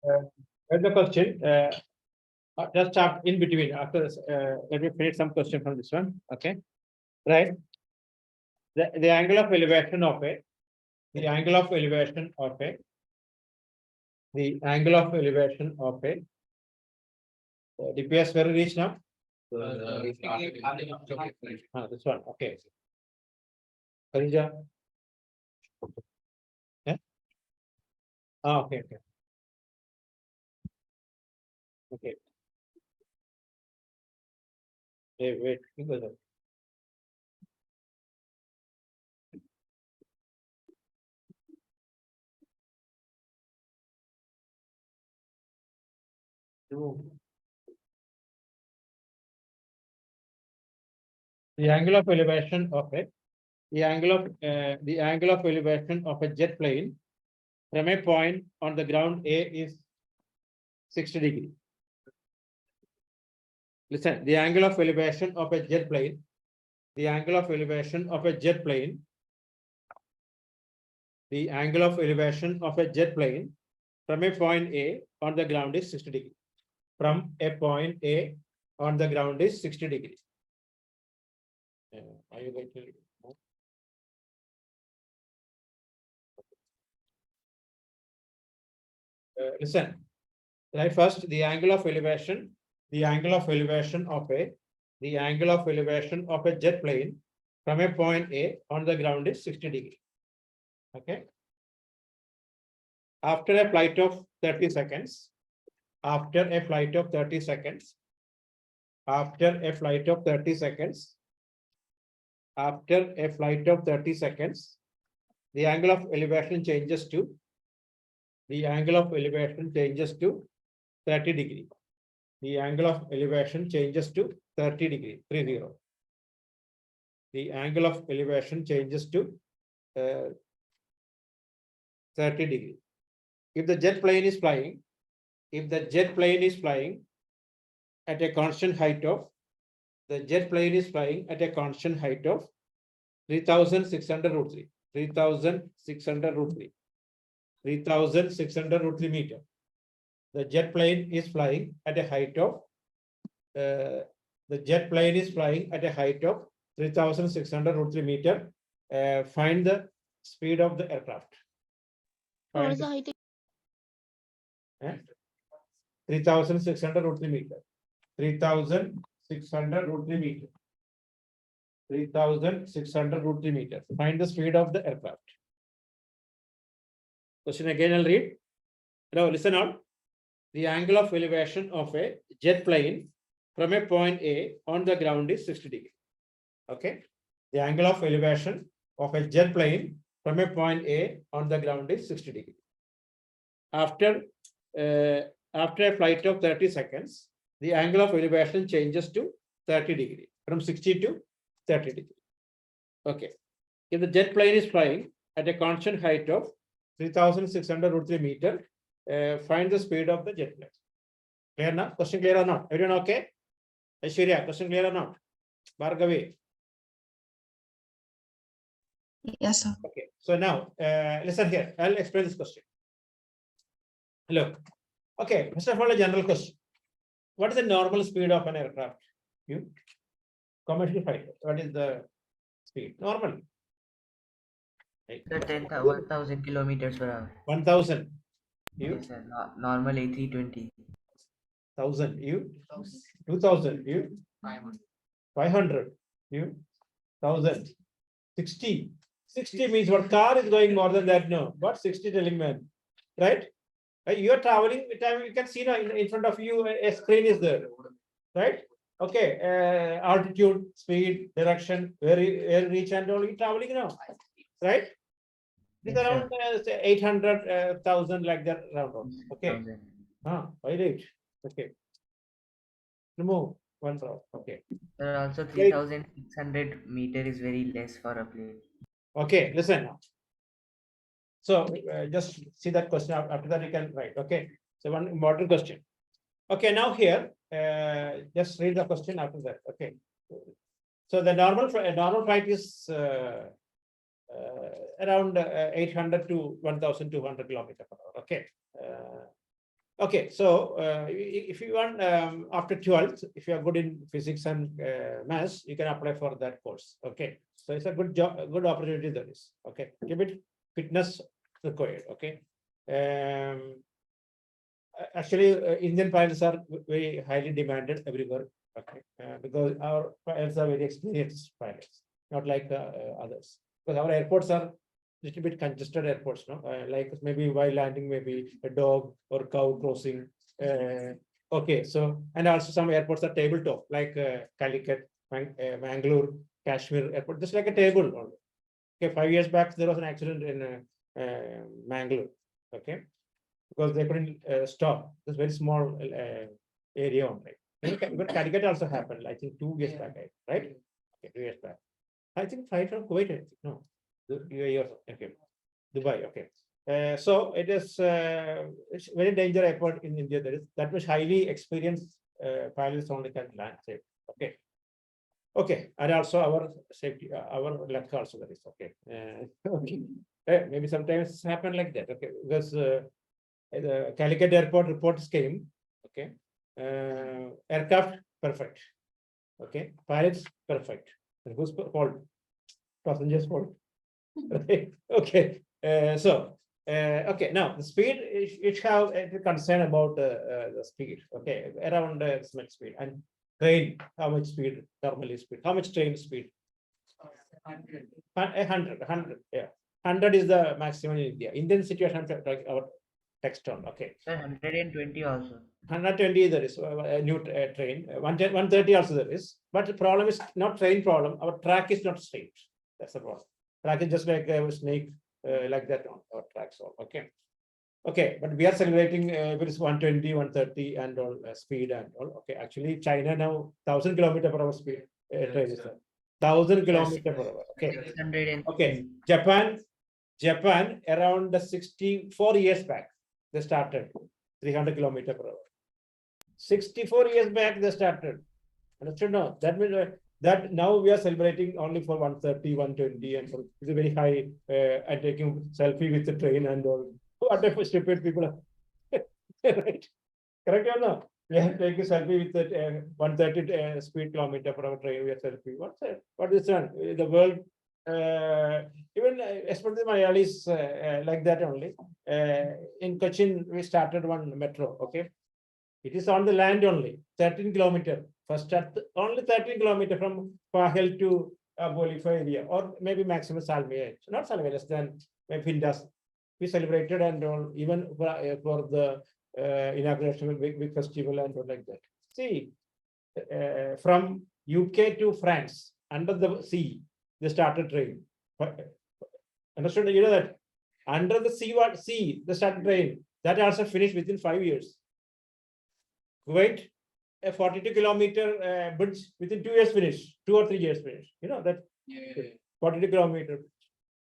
Here's the question. Just stop in between. After this, let me finish some question from this one. Okay, right. The angle of elevation of a, the angle of elevation of a, the angle of elevation of a. DPS where reach now? This one. Okay. Karija. Yeah. Okay. Okay. Okay. Hey, wait. Give us a- The angle of elevation of a, the angle of elevation of a jet plane from a point on the ground A is 60 degree. Listen, the angle of elevation of a jet plane, the angle of elevation of a jet plane, the angle of elevation of a jet plane from a point A on the ground is 60 degree. From a point A on the ground is 60 degree. Are you going to? Listen, right? First, the angle of elevation, the angle of elevation of a, the angle of elevation of a jet plane from a point A on the ground is 60 degree. Okay. After a flight of 30 seconds, after a flight of 30 seconds, after a flight of 30 seconds, after a flight of 30 seconds, the angle of elevation changes to, the angle of elevation changes to 30 degree. The angle of elevation changes to 30 degree, 30. The angle of elevation changes to 30 degree. If the jet plane is flying, if the jet plane is flying at a constant height of, the jet plane is flying at a constant height of 3,600 root 3, 3,600 root 3, 3,600 root 3 meter. The jet plane is flying at a height of, the jet plane is flying at a height of 3,600 root 3 meter. Find the speed of the aircraft. What is Find the height? 3,600 root 3 meter. 3,600 root 3 meter. 3,600 root 3 meter. Find the speed of the aircraft. Question again, I'll read. Now, listen out. The angle of elevation of a jet plane from a point A on the ground is 60 degree. Okay. The angle of elevation of a jet plane from a point A on the ground is 60 degree. After a flight of 30 seconds, the angle of elevation changes to 30 degree, from 60 to 30 degree. Okay. If the jet plane is flying at a constant height of 3,600 root 3 meter, find the speed of the jet plane. Clear now? Question clear or not? Everyone okay? Aishwarya, question clear or not? Bhargavi. Yes, sir. Okay. So now, listen here. I'll explain this question. Look. Okay. First of all, a general question. What is the normal speed of an aircraft? You commercial fighter. What is the speed? Normal. The 1,000 kilometers per hour. 1,000. You? Yes, sir. Normal A320. 1,000. You? 2,000. You? 500. You? 1,000. 60. 60 means what? Car is going more than that. No. What 60 telling man? Right? You are traveling. You can see now in front of you a screen is there. Right? Okay. Altitude, speed, direction, where you reach and all you traveling now. Right? It's Yes, around 800,000 like that around. Okay. 1,000. Why right? Okay. Remove one row. Okay. Sir, also 3,600 meter is very less for a plane. Okay. Listen now. So just see that question. After that, you can write. Okay. So one important question. Okay. Now here, just read the question after that. Okay. So the normal flight is around 800 to 1,200 kilometers per hour. Okay. Okay, so if you want after 12th, if you are good in physics and maths, you can apply for that course. Okay, so it's a good job, a good opportunity that is. Okay, give it fitness required. Okay, actually, Indian pilots are very highly demanded everywhere. Okay, because our pilots are very experienced pilots, not like others. Because our airports are little bit congested airports, no? Like maybe while landing, maybe a dog or cow crossing. Okay, so and also some airports are tabletop, like Calicut, Mangalore, Kashmir airport, just like a table. Only. Okay, 5 years back there was an accident in Mangalore. Okay, because they couldn't stop. This very small area only. But Calicut also happened. I think 2 years back, right? Okay, 2 years back. I think flight from Kuwait. I think. No, okay, Dubai. Okay. So it is it's very dangerous airport in India. There is that much highly experienced pilots only can land safe. Okay. Okay, and also our safety, our luck also that is okay. Okay. Maybe sometimes happen like that. Okay, because the Calicut airport reports came. Okay, aircraft perfect. Okay, pilots perfect. And whose fault? Passengers fault. Okay. Okay. So okay. Now the speed it have a concern about the speed. Okay, around this much speed and train. How much speed? Normally speed. How much train speed? 100. Yeah, 100 is the maximum in India. Indian situation. I'm talking our text on. Okay. Sir, 120 also. 120 there is a new train. 110, 130 also there is. But the problem is not train problem. Our track is not straight. That's the problem. Track is just like a snake, like that on our tracks. All okay. Okay, but we are celebrating if it is 120, 130 and all speed and all. Okay, actually China now 1,000 km/h speed train is there. 1,000 km/h. Okay. 600 and Okay. Japan around the 64 years back, they started 300 km/h. 64 years back, they started. Understood now? That means that now we are celebrating only for 130, 120, and so it's a very high and taking selfie with the train and all. What type of stupid people are? Right? Correct or no? We are taking selfie with the 130 speed kilometer per hour train. We are selfie. What's that? What is that? The world, even especially Malayalis like that only. In Cochin, we started one metro. Okay. It is on the land only, 13 kilometer. First start only 13 kilometer from Pahel to Bolifa area, or maybe maximum Salmiya. Not Salmiya, less than maybe Pindas. We celebrated and all, even for the inauguration of big festival and all like that. See, from UK to France, under the sea, they started train. Understood? You know that under the sea, they started train. That also finished within 5 years. Kuwait, a 42-kilometer bridge within 2 years finish, 2 or 3 years finish. You know that 42-kilometer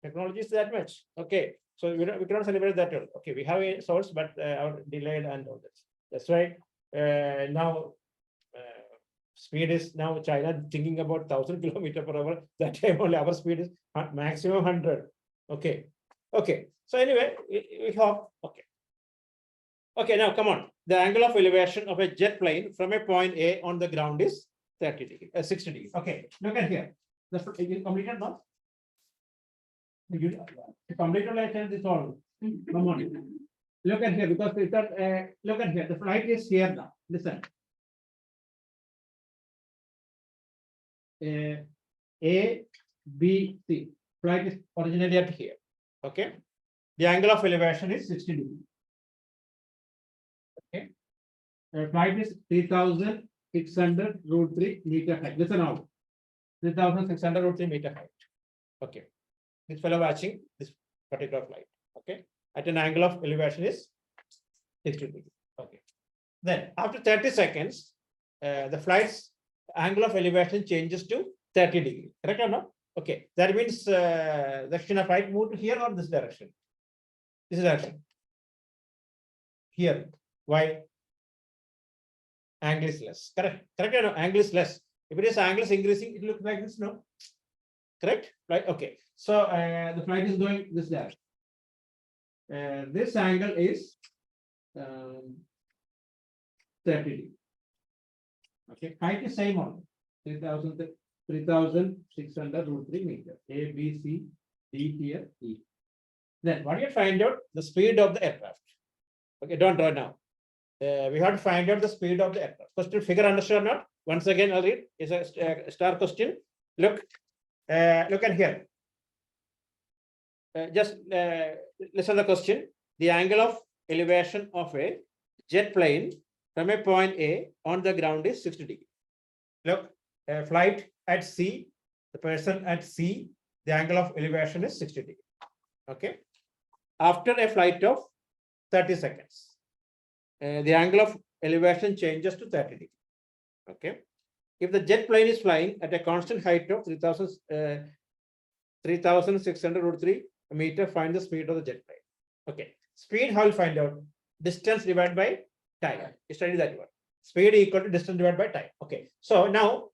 technology is that much. Okay, so we cannot celebrate that. Okay, we have a source, but our delayed and all that. That's why now speed is now China thinking about 1,000 km/h. That time only our speed is maximum 100. Okay, okay. So anyway, we hope. Okay. Okay, now come on. The angle of elevation of a jet plane from a point A on the ground is 30 degrees, 60 degrees. Okay, look at here. The completed now. You completed like this all. Come on. Look at here because it's look at here. The flight is here now. Listen. A, B, C. Flight is originally at here. Okay. The angle of elevation is 60 degrees. Okay. Flight is 3,600 root 3 meter height. Listen now. 3,600 root 3 meter height. Okay. This fellow watching this particular flight. Okay. At an angle of elevation is 60 degrees. Okay. Then after 30 seconds, the flight's angle of elevation changes to 30 degrees. Correct or not? Okay. That means the direction of flight moved here or this direction? This direction. Here. Why? Angle is less. Correct. Correct or no? Angle is less. If it is angle is increasing, it looks like this, no? Correct? Right. Okay. So the flight is going this direction. This angle is 30 degree. Okay, height is same only. 3,600 root 3 meter. A, B, C, D here, E. Then what do you find out? The speed of the aircraft. Okay, don't draw now. We have to find out the speed of the aircraft. Question figure understood or not? Once again, I'll read. It's a star question. Look at here. Just listen to the question. The angle of elevation of a jet plane from a point A on the ground is 60 degree. Look, a flight at sea, the person at sea, the angle of elevation is 60 degree. Okay. After a flight of 30 seconds, the angle of elevation changes to 30 degree. Okay. If the jet plane is flying at a constant height of 3,600 root 3 meter, find the speed of the jet plane. Okay. Speed, how will find out? Distance divided by time. Study that one. Speed equal to distance divided by time. Okay. So now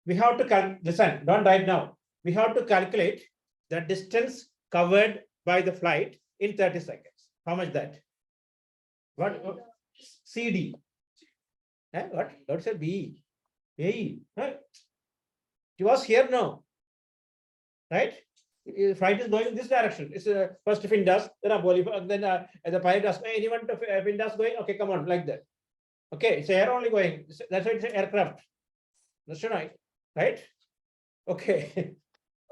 we have to listen, don't write now. We have to calculate the distance covered by the flight in 30 seconds. How much that? What? CD. What? Don't say B. A. It was here now. Right? Flight is going in this direction. It's first fin does, then the pilot does. Anyone fin does going? Okay, come on, like that. Okay, it's air only going. That's why it's an aircraft. That's right. Right? Okay.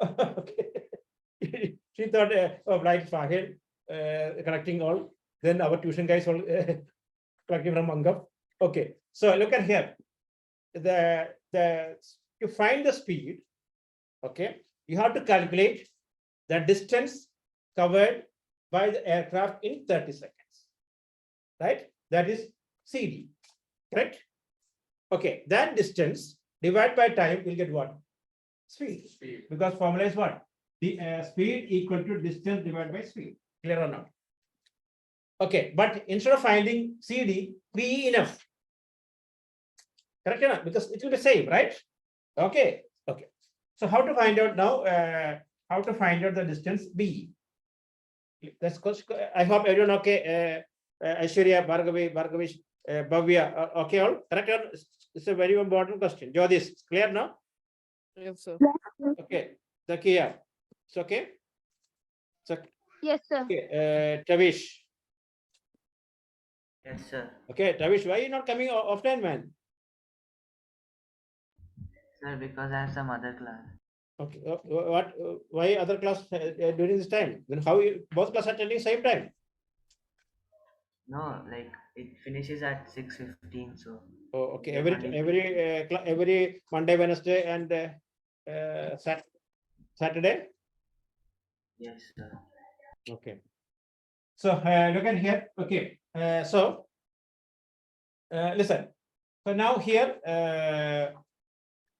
Okay. She thought flight is Fahil, connecting all. Then our tuition guys all collecting from Mangam. Okay. So look at here. To find the speed, okay, you have to calculate the distance covered by the aircraft in 30 seconds. Right? That is CD. Correct? Okay, that distance divided by time will get what? Speed. Because formula is what? The speed equal to distance divided by speed. Clear or not? Okay, but instead of finding CD, PE enough. Correct or not? Because it will be same, right? Okay. Okay. So how to find out now? How to find out the distance B? That's I hope everyone okay. Aishwarya, Bhargavi, Bhavya, okay, all correct? It's a very important question. Jyotish, clear now? Yes, sir. Okay. Zakia, it's okay. So, Yes, sir. okay. Tavish. Yes, sir. Okay, Tavish, why are you not coming offline, man? Sir, because I have some other class. Okay. What? Why other class during this time? Then how you both class attending same time? No, like it finishes at 6:15. So Oh, okay. Yeah, Every Monday, Wednesday, and Saturday. yes, sir. Okay. So look at here. Okay. Listen. So now here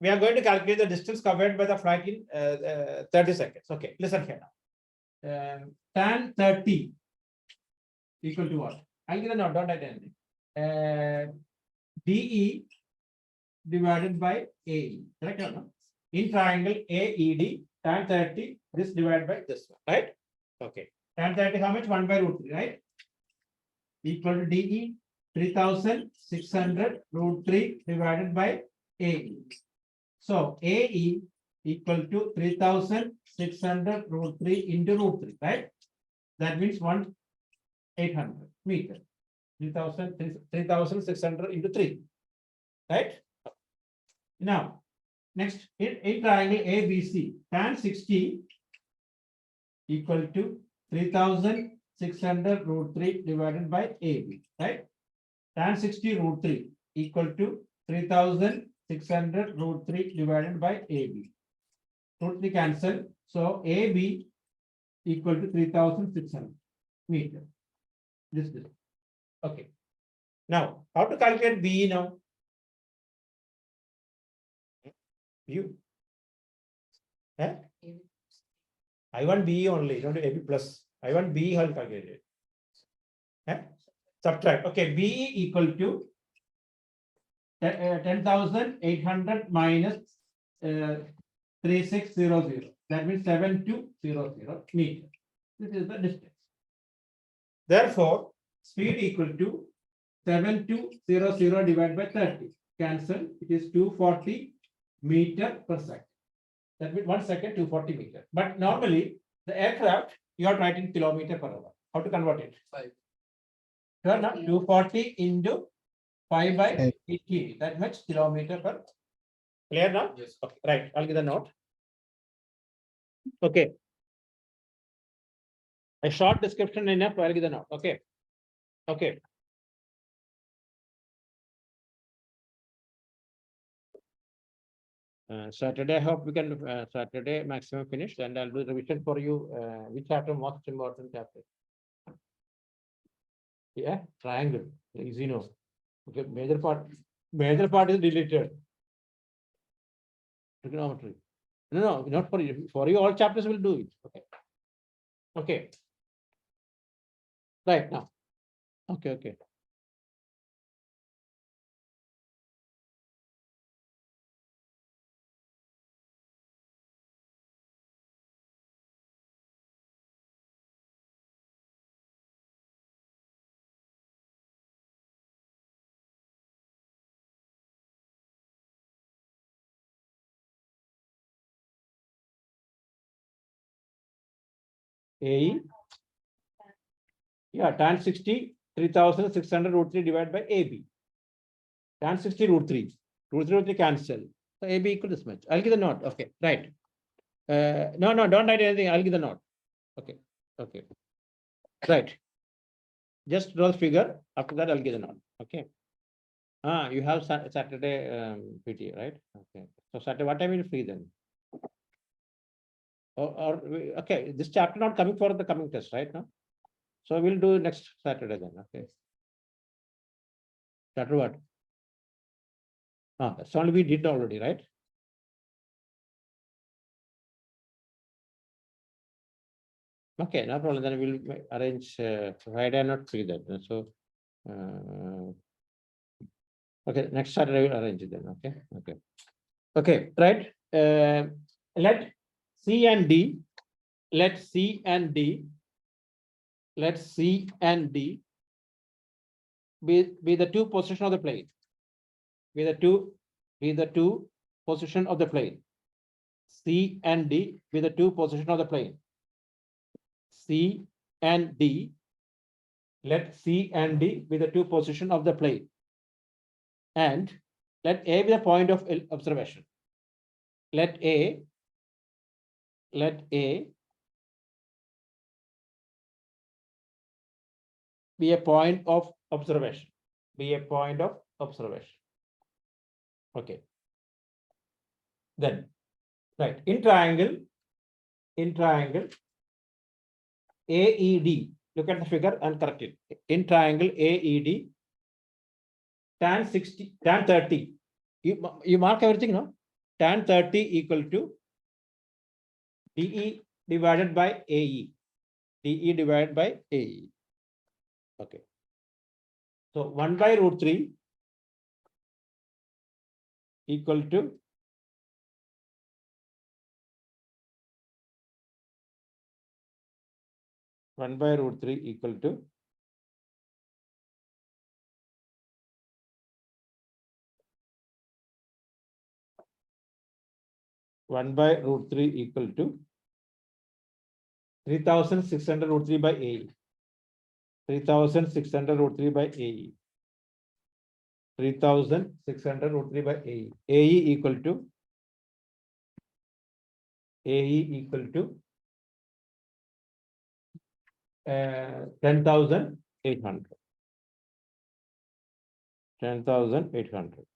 we are going to calculate the distance covered by the flight in 30 seconds. Okay. Listen here now. Tan 30 equal to what? I'll give a note. Don't write anything. DE divided by AE. Correct or no? In triangle AED, tan 30, this divided by this one, right? Okay. Tan 30, how much? 1 by root 3, right? Equal to DE, 3,600 root 3 divided by AE. So AE equal to 3,600 root 3 into root 3, right? That means 1,800 meter. 3,600 into 3, right? Now, next in triangle ABC, tan 60 equal to 3,600 root 3 divided by AB, right? Tan 60 root 3 equal to 3,600 root 3 divided by AB. Root 3 cancel. So AB equal to 3,600 meter. This. Okay. Now, how to calculate BE now? You. I want BE only, not AB plus. I want BE, how to calculate it? Subtract. Okay, BE equal to 10,800 minus 3,600. That means 7,200 meter. This is the distance. Therefore, speed equal to 7200 divided by 30. Cancel. It is 240 meter per second. That means 1 second, 240 meter. But normally the aircraft, you are writing kilometer per hour. How to convert it? 5. Sure, now 240 into 5 by Five. 80. That much kilometer per. Clear now? Yes. Okay, right. I'll give the note. Okay. A short description enough. I'll give the note. Okay. Okay. Saturday, I hope we can Saturday maximum finish, and I'll do the revision for you. Which chapter most important chapter? Yeah, triangle. Easy no. Okay, major part is deleted. Trigonometry. No, not for you. For you, all chapters will do it. Okay. Okay. Right now. Okay. AE. Yeah, tan 60, 3600 root 3 divided by AB. Tan 60 root 3. Root 3 cancel. So AB equal this much. I'll give the note. Okay, right. No, don't write anything. I'll give the note. Okay. Right. Just draw the figure. After that, I'll give the note. Okay. You have Saturday PT, right? Okay. So Saturday, what time will you free then? Okay, this chapter not coming for the coming test, right? No. So we'll do next Saturday then. Okay. Chapter what? That's only we did already, right? Okay, no problem. Then we'll arrange Friday. I'm not free then. So, okay, next Saturday we'll arrange it then. Okay, right. Let C and D. Let C and D. Let C and D be the two position of the plane. Be the two position of the plane. C and D be the two position of the plane. C and D. Let C and D be the two position of the plane. And let A be the point of observation. Let A be a point of observation. Okay. Then, right, in triangle AED, look at the figure and correct it. In triangle AED, tan 30. You mark everything, no? Tan 30 equal to DE divided by AE. Okay. So 1 by root 3 equal to 1 by root 3 equal to 1 by root 3 equal to 3600 root 3 by AE. 3600 root 3 by AE. 3600 root 3 by AE. AE equal to 10,800. 10,800.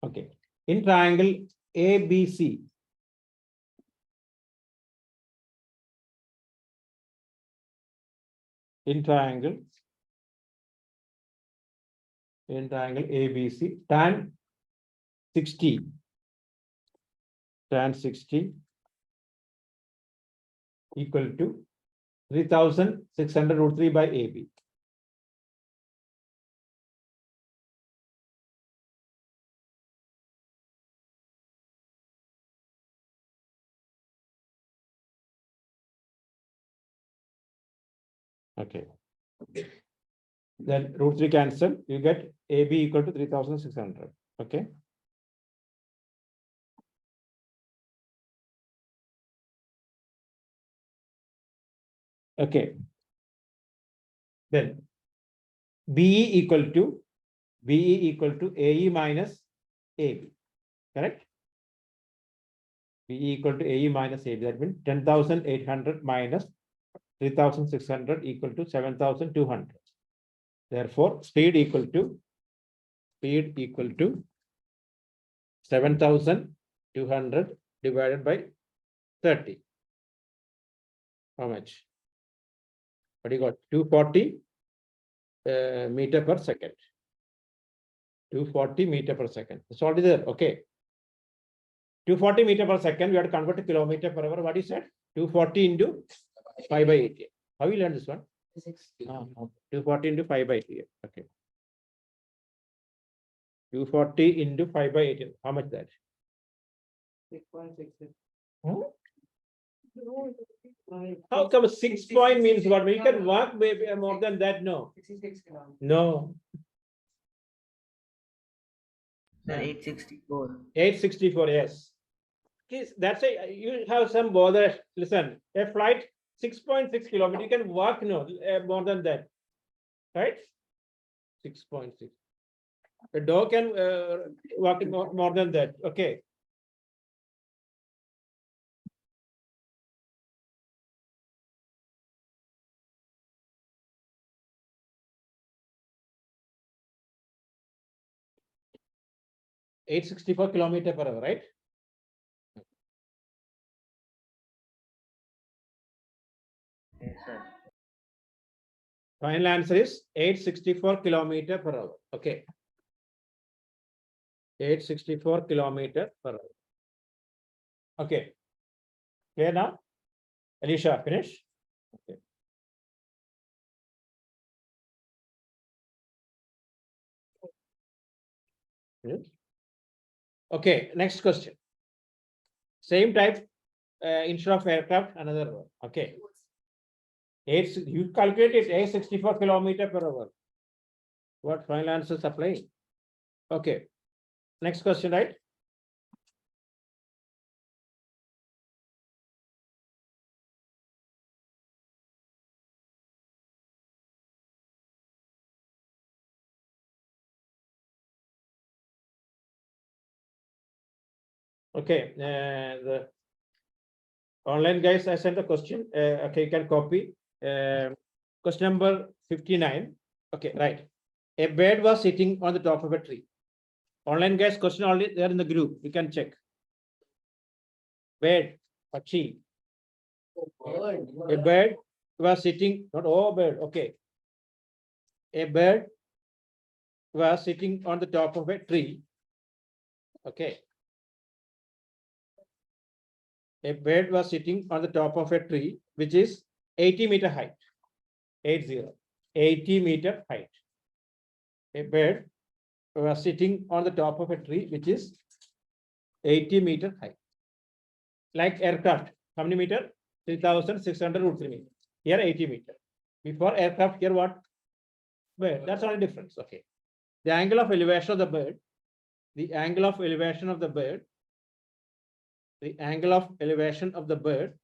Okay. In triangle ABC. In triangle ABC, tan 60 equal to 3600 root 3 by AB. Okay. Then root 3 cancel, you get AB equal to 3600. Okay. Okay. Then BE equal to AE minus AB. Correct? BE equal to AE minus AB. That means 10,800 minus 3,600 equal to 7,200. Therefore, speed equal to 7,200 divided by 30. How much? What do you got? 240 meter per second. 240 meter per second. It's already there. Okay. 240 meter per second. We have to convert to kilometer per hour. What you said? 240 into 5 by 80. How you learn this one? 240 into 5 by 80. Okay. 240 into 5 by 80. How much that? 6.66. How come 6 point means what? We can work maybe more than that. No. 66 kilometers. No. Sir, 864. 864. Yes. Okay, that's a you have some bother. Listen, a flight 6.6 kilometers. You can walk more than that, right? 6.6. A dog can walk more than that. Okay. (864 kilometers per hour), right? Yes, sir. Final answer is 864 kilometers per hour. Okay. 864 kilometers per hour. Okay. Clear now? Alicia, finish? Okay. Yes. Okay, next question. Same type, instead of aircraft, another one. Okay. You calculate it, 864 kilometers per hour. What final answer is applying? Okay. Next question, right? Okay, the online guys, I sent the question. Okay, you can copy. Question number 59. Okay, right. A bird was sitting on the top of a tree. Online guys, question already there in the group. You can check. Bird, pachi. A bird was sitting, not all bird. Okay. A bird was sitting on the top of a tree. Okay. A bird was sitting on the top of a tree, which is 80-meter height. 80-meter height. A bird was sitting on the top of a tree, which is 80-meter height. Like aircraft, how many meter? 3,600 root 3 meters. Here 80 meter. Before aircraft, here what? Bird. That's not a difference. Okay. The angle of elevation of the bird. The angle of elevation of the bird. The angle of elevation of the bird.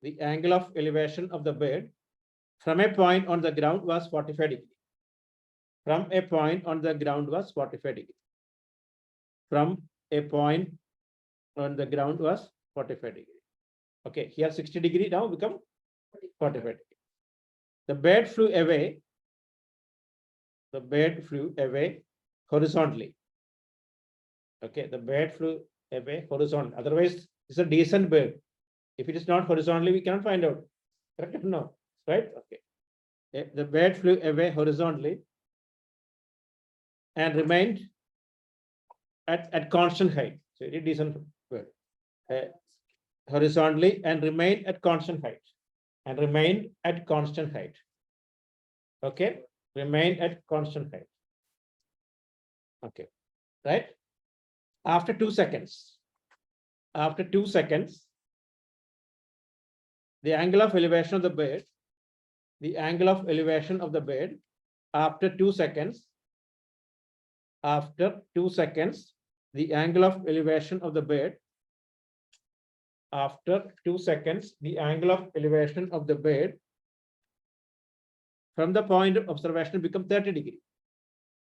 The angle of elevation of the bird from a point on the ground was 45 degrees. From a point on the ground was 45 degrees. From a point on the ground was 45 degrees. Okay, here 60 degrees now become 45 degrees. The bird flew away. The bird flew away horizontally. Okay, the bird flew away horizontally. Otherwise, it's a decent bird. If it is not horizontally, we cannot find out. Correct? No, right? Okay. The bird flew away horizontally and remained at constant height. So it is decent bird. Horizontally and remained at constant height. And remained at constant height. Okay, remained at constant height. Okay, right? After 2 seconds. After 2 seconds, the angle of elevation of the bed, the angle of elevation of the bed after 2 seconds, after 2 seconds, the angle of elevation of the bed after 2 seconds, the angle of elevation of the bed from the point of observation become 30 degree.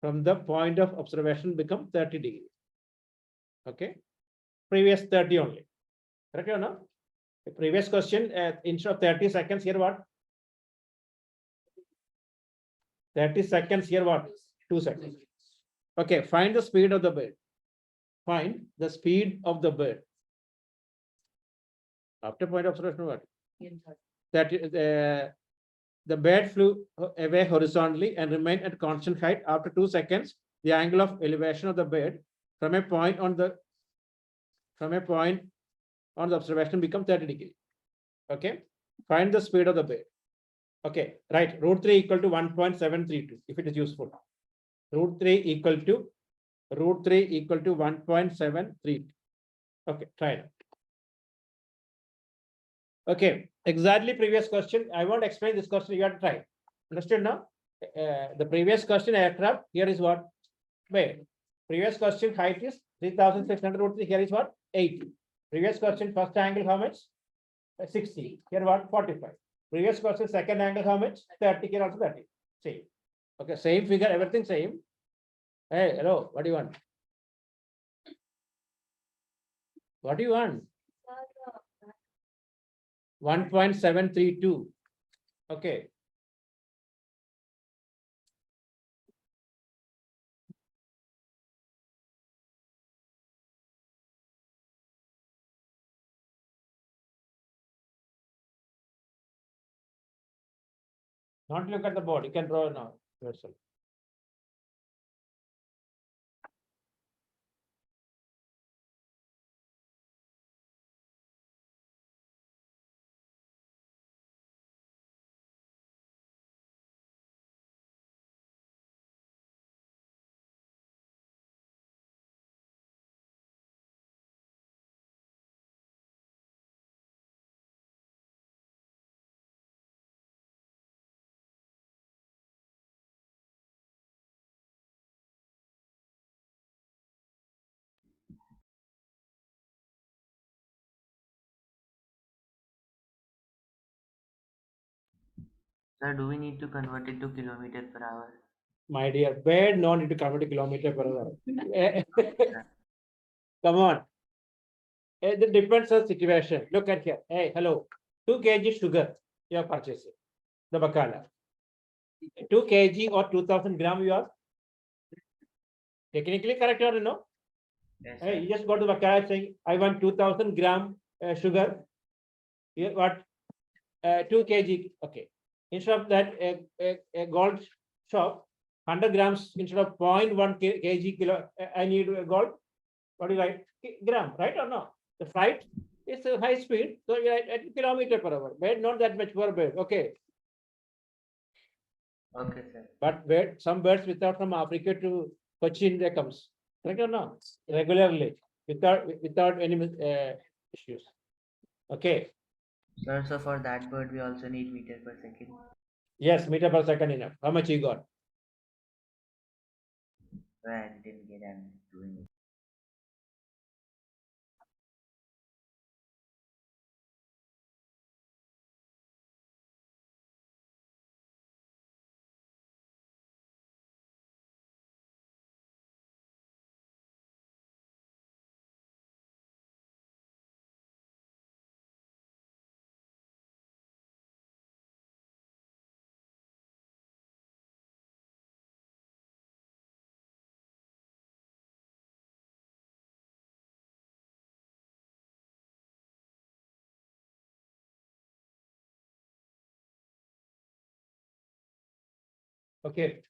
From the point of observation become 30 degree. Okay, previous 30 only. Correct or no? The previous question, instead of 30 seconds, here what? 30 seconds, here what? 2 seconds. Okay, find the speed of the bird. Find the speed of the bird. After point of observation, what? That the bird flew away horizontally and remained at constant height. After 2 seconds, the angle of elevation of the bird from a point on the observation become 30 degree. Okay, find the speed of the bird. Okay, right. Root 3 equal to 1.732 if it is useful. Root 3 equal to 1.73. Okay, try it. Okay, exactly previous question. I won't explain this question. You have to try. Understood now? The previous question aircraft, here is what? Wait. Previous question height is 3,600 root 3. Here is what? 80. Previous question first angle how much? 60. Here what? 45. Previous question second angle how much? 30. Here also 30. See. Okay, same figure, everything same. Hey, hello, what do you want? What do you want? 1.732. Okay. Not look at the board. You can draw now yourself. Sir, do we need to convert it to kilometer per hour? My dear, bed no need to convert to kilometer per hour. Sir. Come on. It depends on situation. Look at here. Hey, hello. 2 kg sugar you are purchasing. The bakala. 2 kg or 2,000 gram you are technically correct or no? Yes, Hey, sir. you just go to the bakala saying, I want 2,000 gram sugar. Here what? 2 kg. Okay. Instead of that, a gold shop, 100 grams instead of 0.1 kg kilo, I need a gold. What do you write? Gram, right or no? The flight is a high speed, so you write at kilometer per hour. Bed not that much per bird. Okay. Okay, sir. But bird, some birds without from Africa to Cochin, there comes. Correct or no? Regularly, without any issues. Okay. Sir, so for that bird, we also need meter per second. Yes, meter per second enough. How much you got? Sir, I didn't get. I'm doing it. Okay.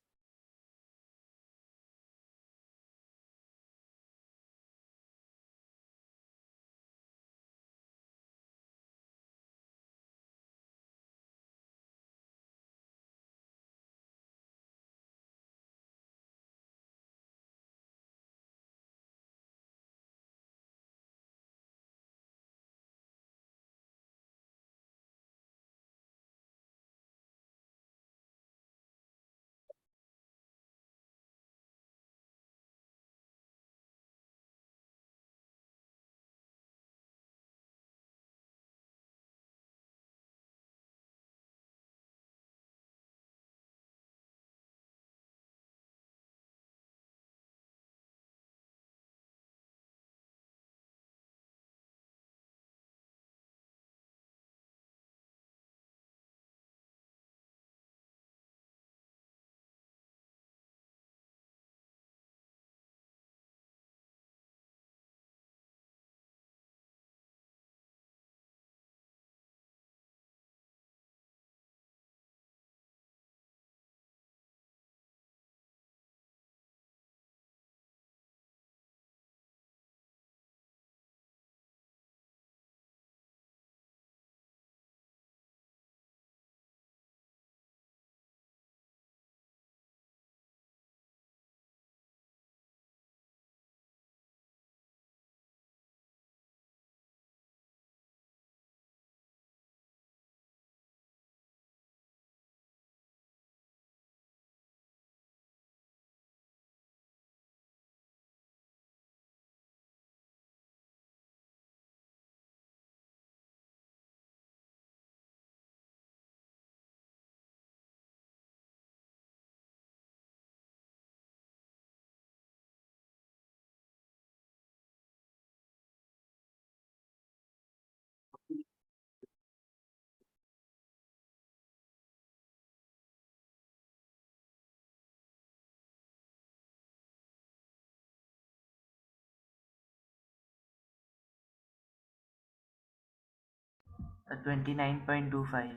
29.25.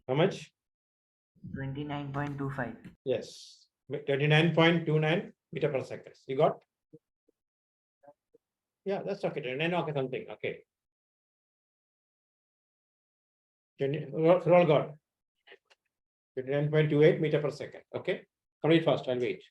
How much? 29.25. Yes, 29.29 meter per second. You got? Yeah, that's okay. 29, okay, something. Okay. 20, all got 29.28 meter per second. Okay. Complete fast. I'll wait.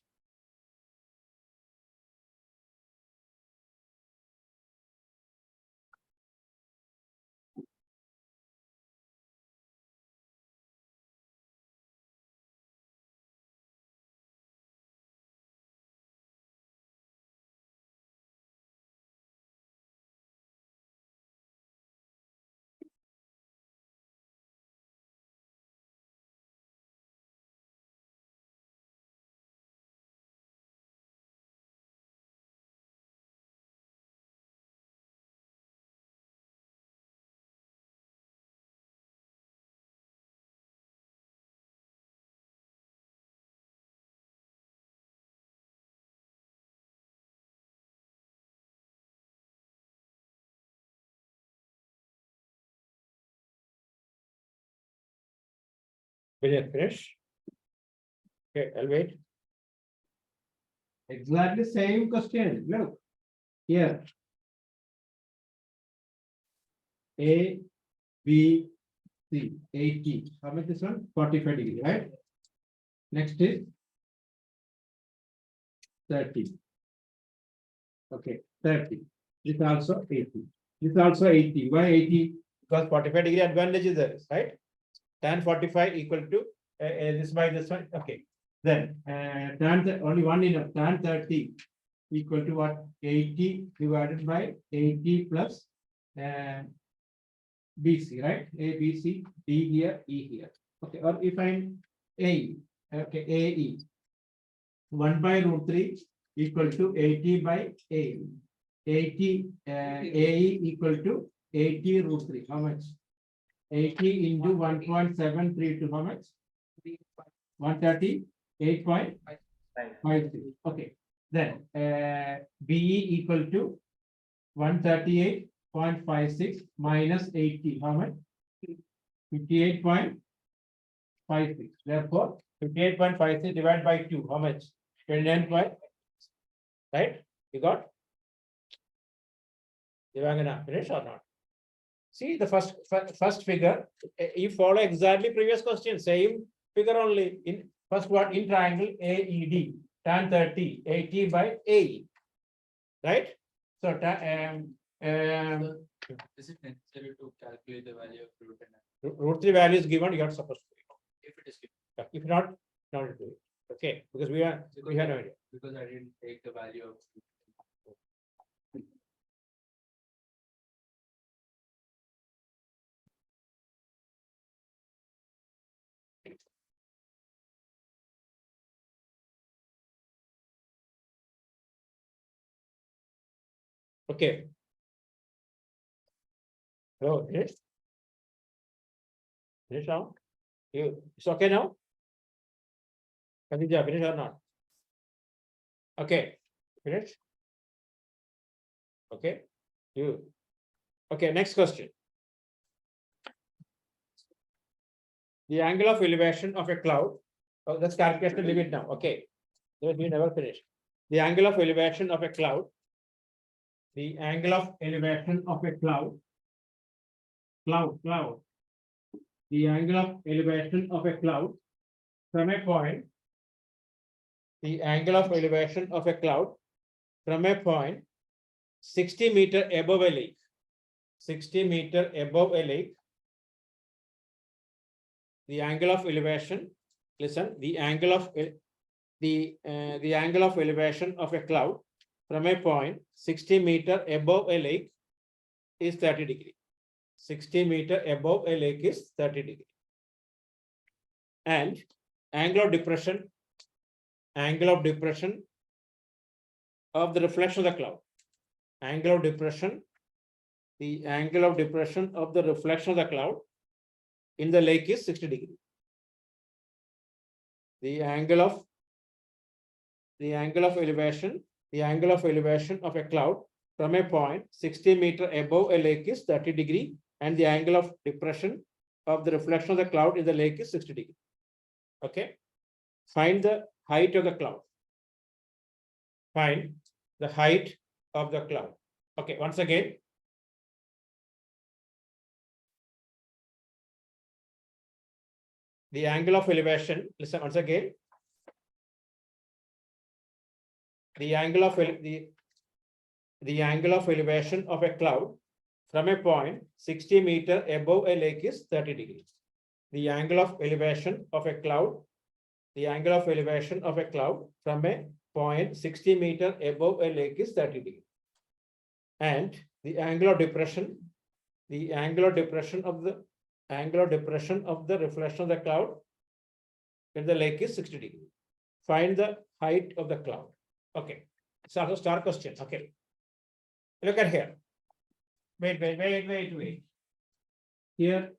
Finish. Okay, I'll wait. Exactly same question. Look here. A, B, C, 80. How much this one? 45 degree, right? Next is 30. Okay, 30. This also 80. This also 80. Why 80? Because 45 degree advantage is there, right? Tan 45 equal to this by this one. Okay. Then tan only one enough. Tan 30 equal to what? 80 divided by 80 plus BC, right? A, B, C, D here, E here. Okay, or if I'm A, okay, AE. 1 by root 3 equal to 80 by A. 80 AE equal to 80 root 3. How much? 80 into 1.73 to how much? 138.56. Okay. Then BE equal to 138.56 minus 80. How much? 58.56. Therefore, 58.56 divided by 2. How much? 29. Right? You got? Devangana, finish or not? See the first figure. You follow exactly previous question. Same figure only. In first one in triangle AED. Tan 30. 80 by AE. Right? So is it necessary to calculate the value of root and root 3 value is given, you are supposed to do if it is given? it. If not do it. Okay, because we have no idea. Because I didn't take the value of Okay. Oh, finish. Finish now. It's okay now? Khadija, finish or not? Okay, finish. Okay, you. Okay, next question. The angle of elevation of a cloud. Oh, let's calculate the limit now. Okay, we never finished. The angle of elevation of a cloud. The angle of elevation of a cloud. Cloud. The angle of elevation of a cloud from a point. The angle of elevation of a cloud from a point 60 meter above a lake. 60 meter above a lake. The angle of elevation. Listen, the angle of angle of elevation of a cloud from a point 60 meter above a lake is 30 degree. 60 meter above a lake is 30 degree. And angle of depression of the reflection of the cloud. Angle of depression, the angle of depression of the reflection of the cloud in the lake is 60 degree. The angle of elevation of a cloud from a point 60 meter above a lake is 30 degree. and the angle of depression of the reflection of the cloud in the lake is 60 degree. Okay. Find the height of the cloud. Find the height of the cloud. Okay, once again. The angle of elevation, listen once again. The angle of the angle of elevation of a cloud from a point 60 meter above a lake is 30 degrees. The angle of elevation of a cloud, the angle of elevation of a cloud from a point 60 meter above a lake is 30 degrees. And the angle of depression, the angle of depression of the reflection of the cloud in the lake is 60 degrees. Find the height of the cloud. Okay, so also star question. Okay, look at here. Wait. Here,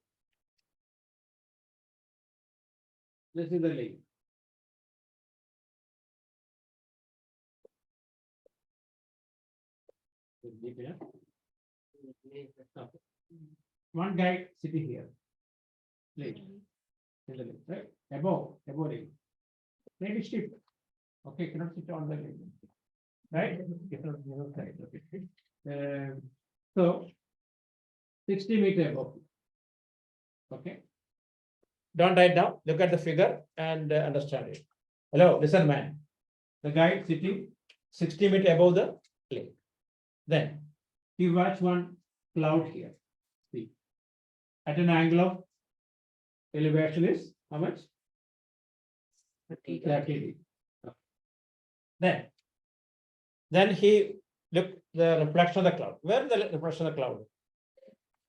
this is the lake. One guy sitting here. Lake. In the lake, right? Above lake. Lake is steep. Okay, cannot sit on the lake. Right? Right. Okay. So 60 meter above. Okay. Don't write down. Look at the figure and understand it. Hello, listen, man. The guy sitting 60 meter above the lake. Then he watch one cloud here. See, at an angle of elevation is how much? 30 degrees. Then he look the reflection of the cloud. Where is the reflection of the cloud?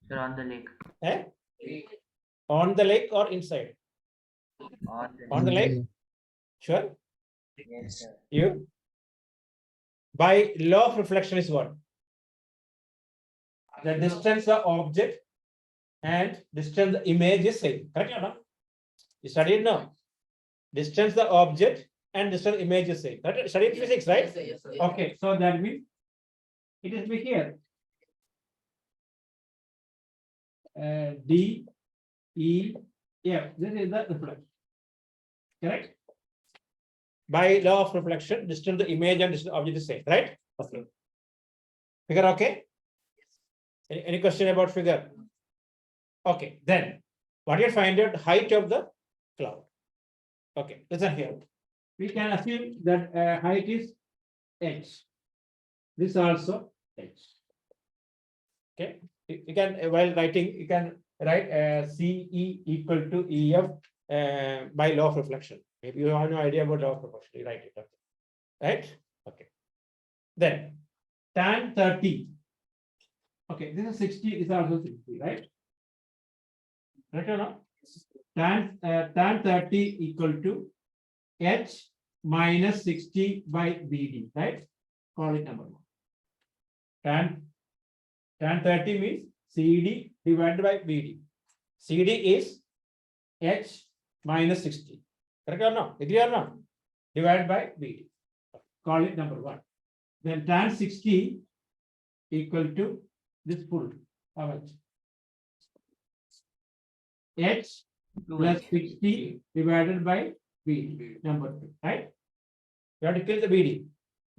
Sir, on the lake. Eh? On the lake or inside? On the lake? Sure. Yes, sir. You? By law of reflection is what? The distance of object and distance the image is same. Correct or not? You studied now. Distance the object and distance image is same. Correct? Studied physics, right? Yes, sir. Okay, so that means it is be here. D, E, F. This is the reflection. Correct? By law of reflection, distance the image and distance object is same, right? Okay. Figure okay? Any question about figure? Okay, then what you find out height of the cloud. Okay, listen here. We can assume that height is h. This also h. Okay, you can while writing you can write CE equal to EF by law of reflection. If you have no idea about law of reflection, you write it. Okay. Right? Okay. Then tan 30. Okay, this is 60, this is also 60, right? Right or not? Tan 30 equal to H minus 60 by BD, right? Call it number one. Tan 30 means CD divided by BD. CD is H minus 60. Correct or not? Agree or not? Divided by BD. Call it number one. Then tan 60 equal to this full. How much? H plus 60 divided by BD, number two, right? We have to kill the BD.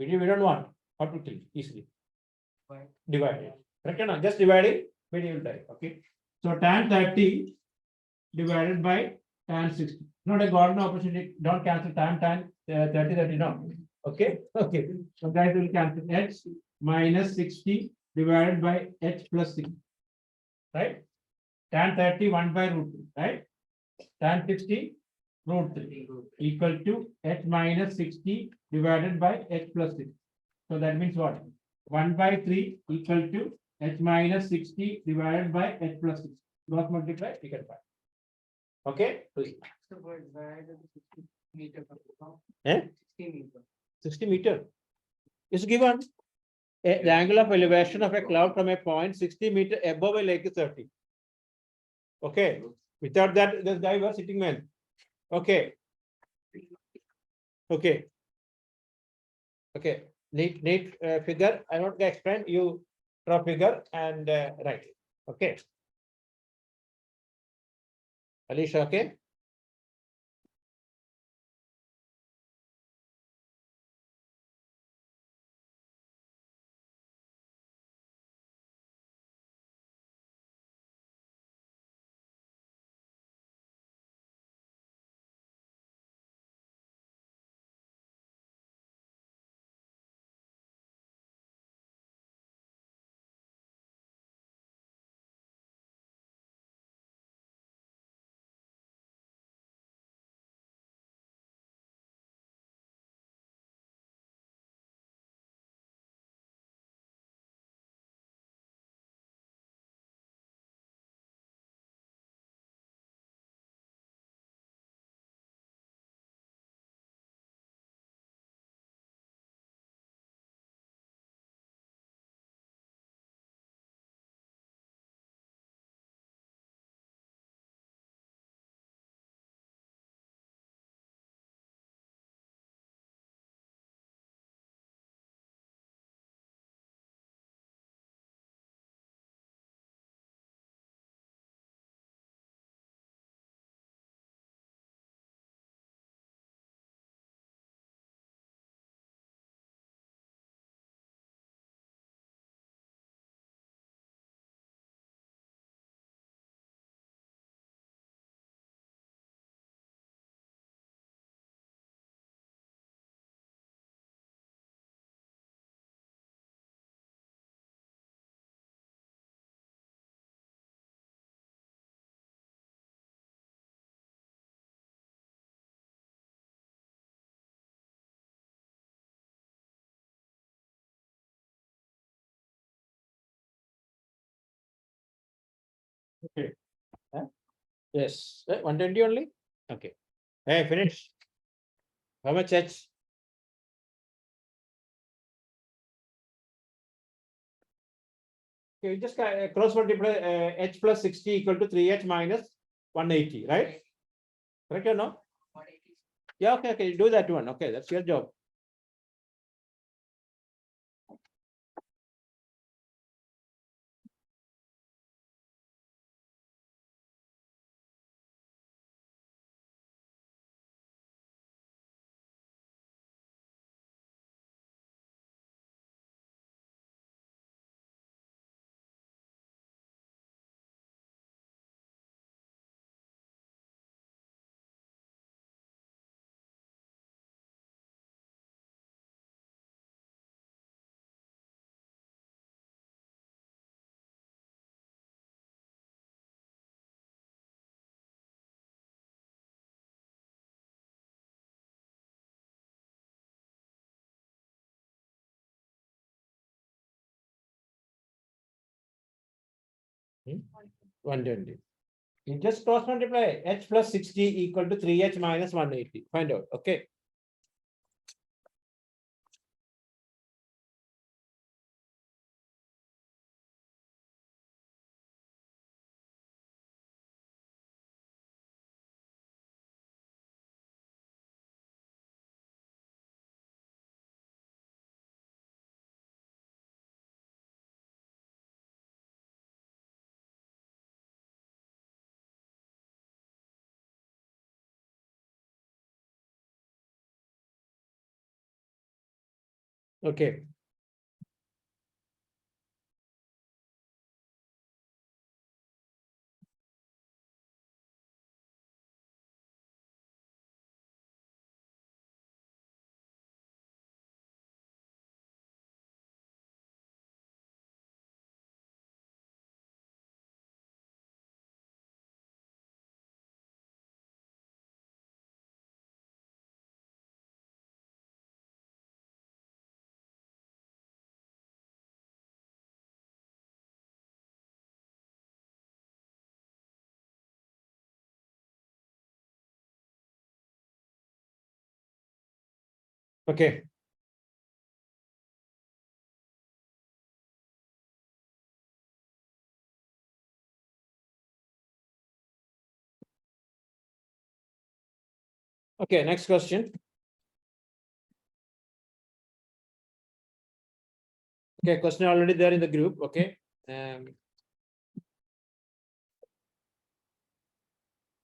BD we don't want. How to kill easily? Divide it. Correct or not? Just dividing, BD will die. Okay. So tan 30 divided by tan 60. Not a golden opportunity. Don't cancel tan 30, no. Okay. Okay. So guys will cancel H minus 60 divided by H plus 60. Right? Tan 30 1 by root 2, right? Tan 60 root 3 equal to H minus 60 divided by H plus 6. So that means what? 1 by 3 equal to H minus 60 divided by H plus 6. Cross multiply, we can find. Okay? Eh? 60 meter. Is given. The angle of elevation of a cloud from a point 60 meter above a lake is 30. Okay. Without that, this guy was sitting man. Okay. Okay. Okay. Neat figure. I want to explain. You draw figure and write it. Okay. Alicia, okay? Okay. Huh? Yes, 120 only? Okay. Hey, finish. How much H? Okay, just cross multiply H plus 60 equal to 3H minus 180, right? Correct or no? Yeah, okay, okay, do that one. Okay, that's your job. Hmm? 120. You just cross multiply H plus 60 equal to 3H minus 180. Find out. Okay. Okay. Okay. Okay, next question. Okay, question already there in the group. Okay.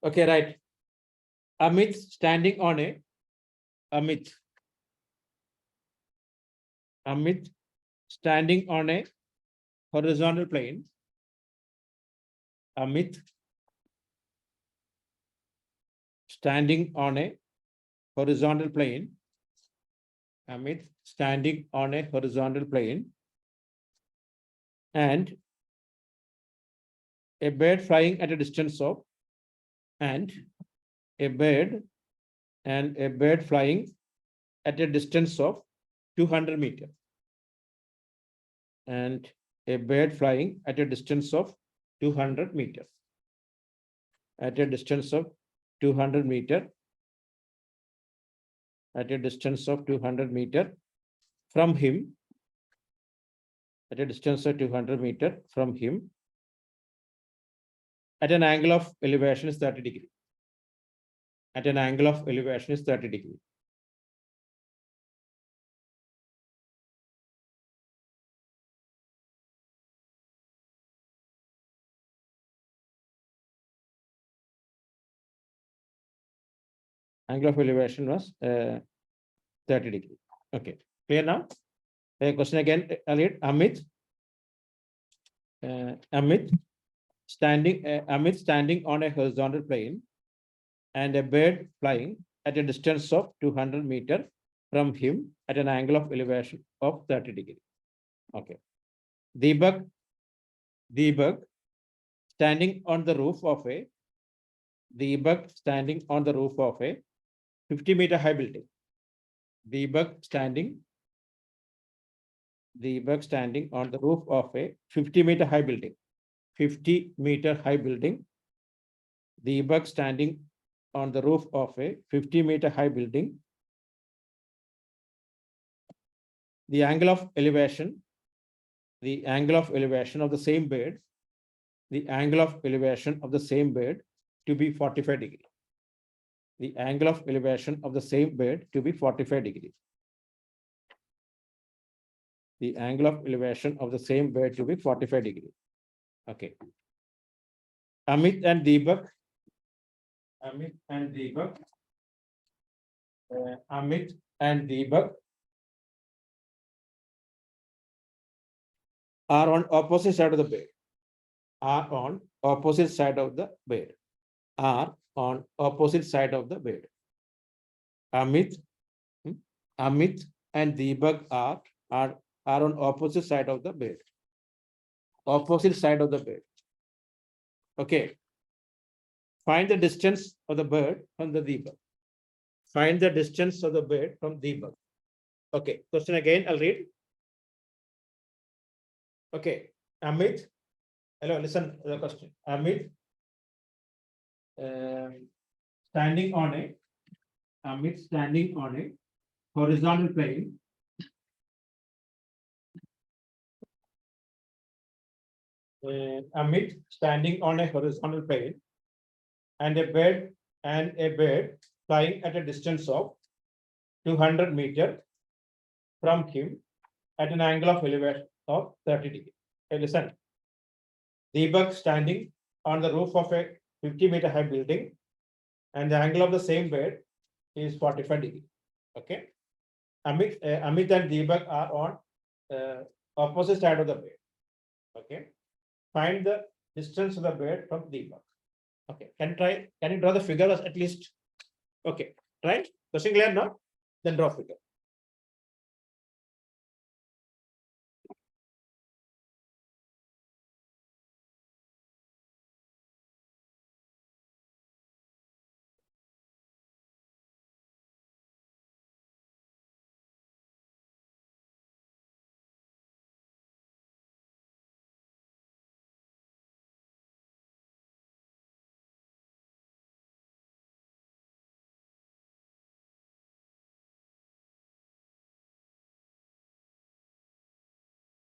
Okay, right. Amit standing on a Amit. Amit standing on a horizontal plane. Amit standing on a horizontal plane. Amit standing on a horizontal plane. And a bird flying at a distance of, and a bird flying at a distance of 200 meters. And a bird flying at a distance of 200 meters. At a distance of 200 meter. At a distance of 200 meter from him. At a distance of 200 meter from him. At an angle of elevation is 30 degree. At an angle of elevation is 30 degree. Angle of elevation was 30 degree. Okay, clear now? Question again, Amit. Amit standing on a horizontal plane and a bird flying at a distance of 200 meters from him at an angle of elevation of 30 degree. Okay. Deepak standing on the roof of a 50-meter high building. Deepak standing on the roof of a 50-meter high building. 50-meter high building. Deepak standing on the roof of a 50-meter high building. The angle of elevation of the same bird. The angle of elevation of the same bird to be 45 degree. The angle of elevation of the same bird to be 45 degree. The angle of elevation of the same bird to be 45 degree. Okay. Amit and Deepak are on opposite side of the bed. Are on opposite side of the bed. Are on opposite side of the bed. Amit and Deepak are on opposite side of the bed. Opposite side of the bed. Okay. Find the distance of the bird from the Deepak. Find the distance of the bird from Deepak. Okay. Question again, I'll read. Okay. Amit. Hello, listen to the question. Amit standing on a horizontal plane. Amit standing on a horizontal plane and a bird flying at a distance of 200 meters from him at an angle of elevation of 30 degree. Okay, listen. Deepak standing on the roof of a 50-meter high building and the angle of the same bird is 45 degree. Okay. Amit and Deepak are on opposite side of the bed. Okay. Find the distance of the bed from Deepak. Okay. Can you draw the figure at least? Okay. Right. Question clear now? Then draw figure.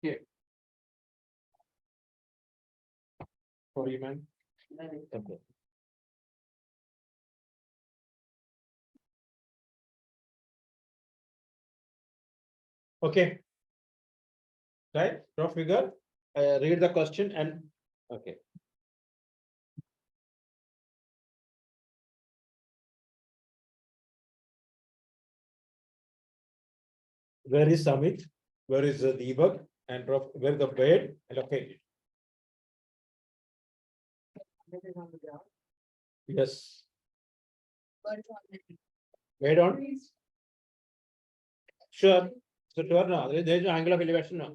Here. For you, man. Okay. Okay. Right. Draw figure. Read the question and okay. Where is Amit? Where is the Deepak? And where the bed located? Yes. Bed on? Sure. So sure now. There is no angle of elevation now.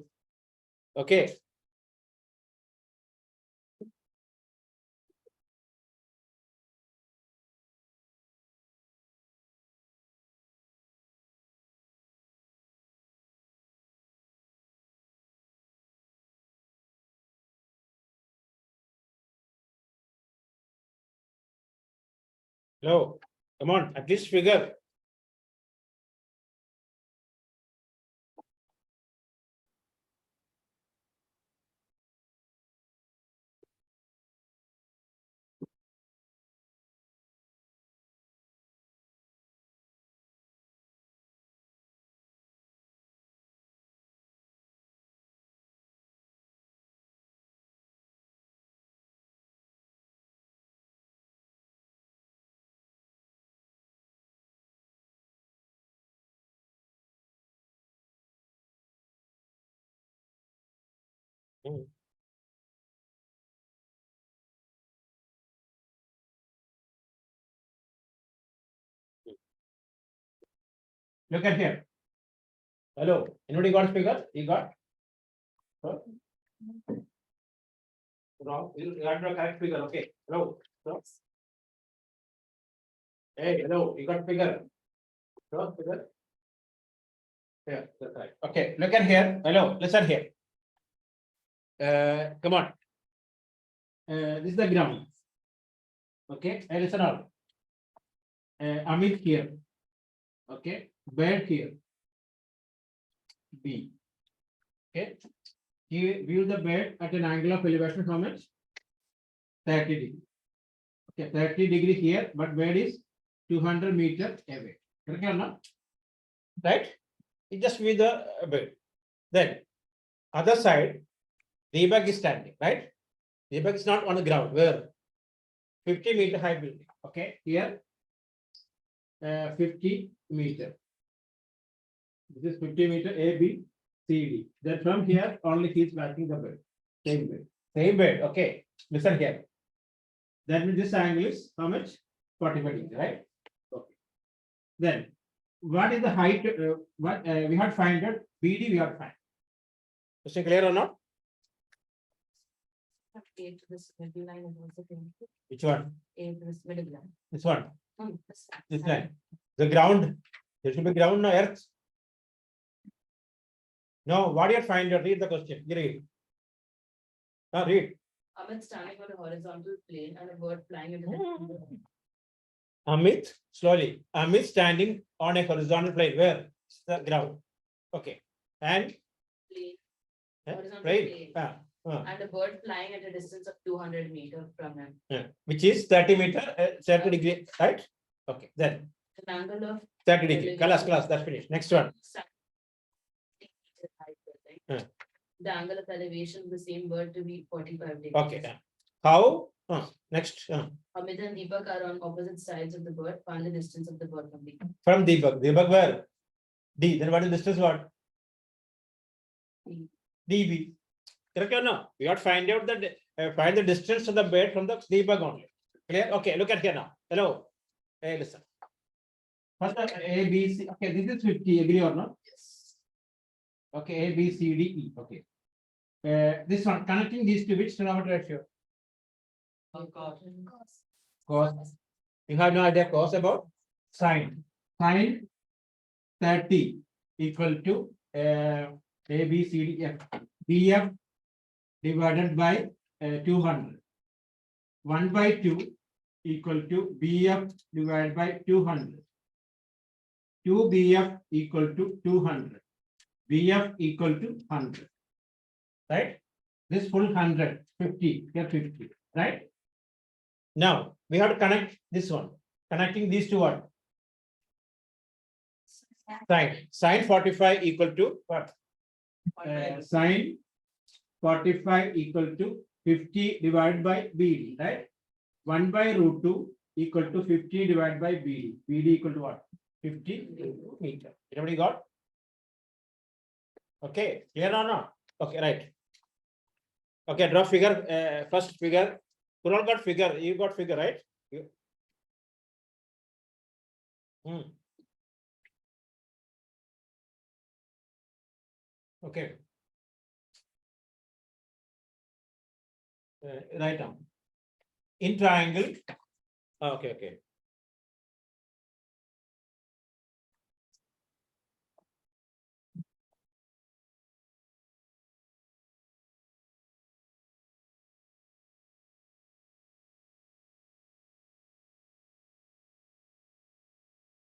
Okay. No, come on, at least figure. Look at here. Hello, anybody got figure? You got? Huh? No, you got the correct figure, okay. Hello. No? Hey, hello, you got figure? No, figure? Yeah, that's right. Okay, look at here. Hello, listen here. Come on. This is the ground. Okay, and listen all. Amit here. Okay, bed here. B. Okay. He view the bed at an angle of elevation how much? 30 degree. Okay, 30 degree here, but bed is 200 meters away. Correct or not? Right? It just view the bed. Then other side, Deepak is standing, right? Deepak is not on the ground. Where? 50-meter high building. Okay, here 50 meter. This is 50 meter A, B, C, D. Then from here only he is matching the bed. Same bed. Same bed. Okay. Listen here. That means this angle is how much? 45 degree, right? Okay. Then what is the height? What we had find out BD we have find. Is it clear or not? A to this middle line is also connected. Which one? A to this middle line. This one. This This side. line. The ground. There should be ground, no earth. No, what do you find? Read the question. You read. Read. Amit standing on a horizontal plane and a bird flying into Hmm. the Amit, slowly. Amit standing on a horizontal plane. Where? It's the ground. Okay. And plane Horizontal plane. plane. And a bird flying at a distance of 200 meters from him. Which is 30 meter, 30 degree, right? Okay. Then An angle of 30 degree. Class, that's finished. Next one. 60 meters high building. Yeah. The angle of elevation of the same bird to be 45 degrees. Okay. How? Next. Amit and Deepak are on opposite sides of the bird. Find the distance of the bird from the From Deepak. Deepak where? D. Then what is distance? What? D. DB. Correct or no? We have to find out the find the distance of the bed from the Deepak only. Clear? Okay. Look at here now. Hello. Hey, listen. First A, B, C. Okay, this is 50. Agree or not? Yes. Okay, A, B, C, D, E. Okay. This one connecting these two, which trigonometry ratio? Cos. You have no idea cos about sine. Sine 30 equal to A, B, C, D, F. BF divided by 200. 1 by 2 equal to BF divided by 200. 2 BF equal to 200. BF equal to 100. Right? This full 100, 50, get 50, right? Now we have to connect this one. Connecting these two what? Sine 45 equal to what? Sine 45 equal to 50 divided by BD, right? 1 by root 2 equal to 50 divided by BD. BD equal to what? 50 meter. Everybody got? Okay, clear or not? Okay, right. Okay, draw figure, first figure. Kunal got figure, you got figure, right? Hmm. Okay. Right now. In triangle. Okay, okay.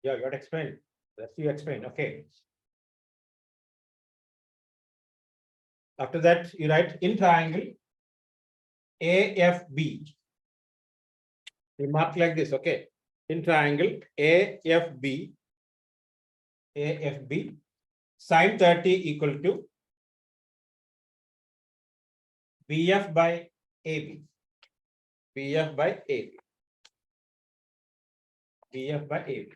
Yeah, you got to explain. That's you explain. Okay. After that, you write in triangle AFB. You mark like this, okay? In triangle AFB, AFB, sine 30 equal to BF by AB. BF by AB. BF by AB.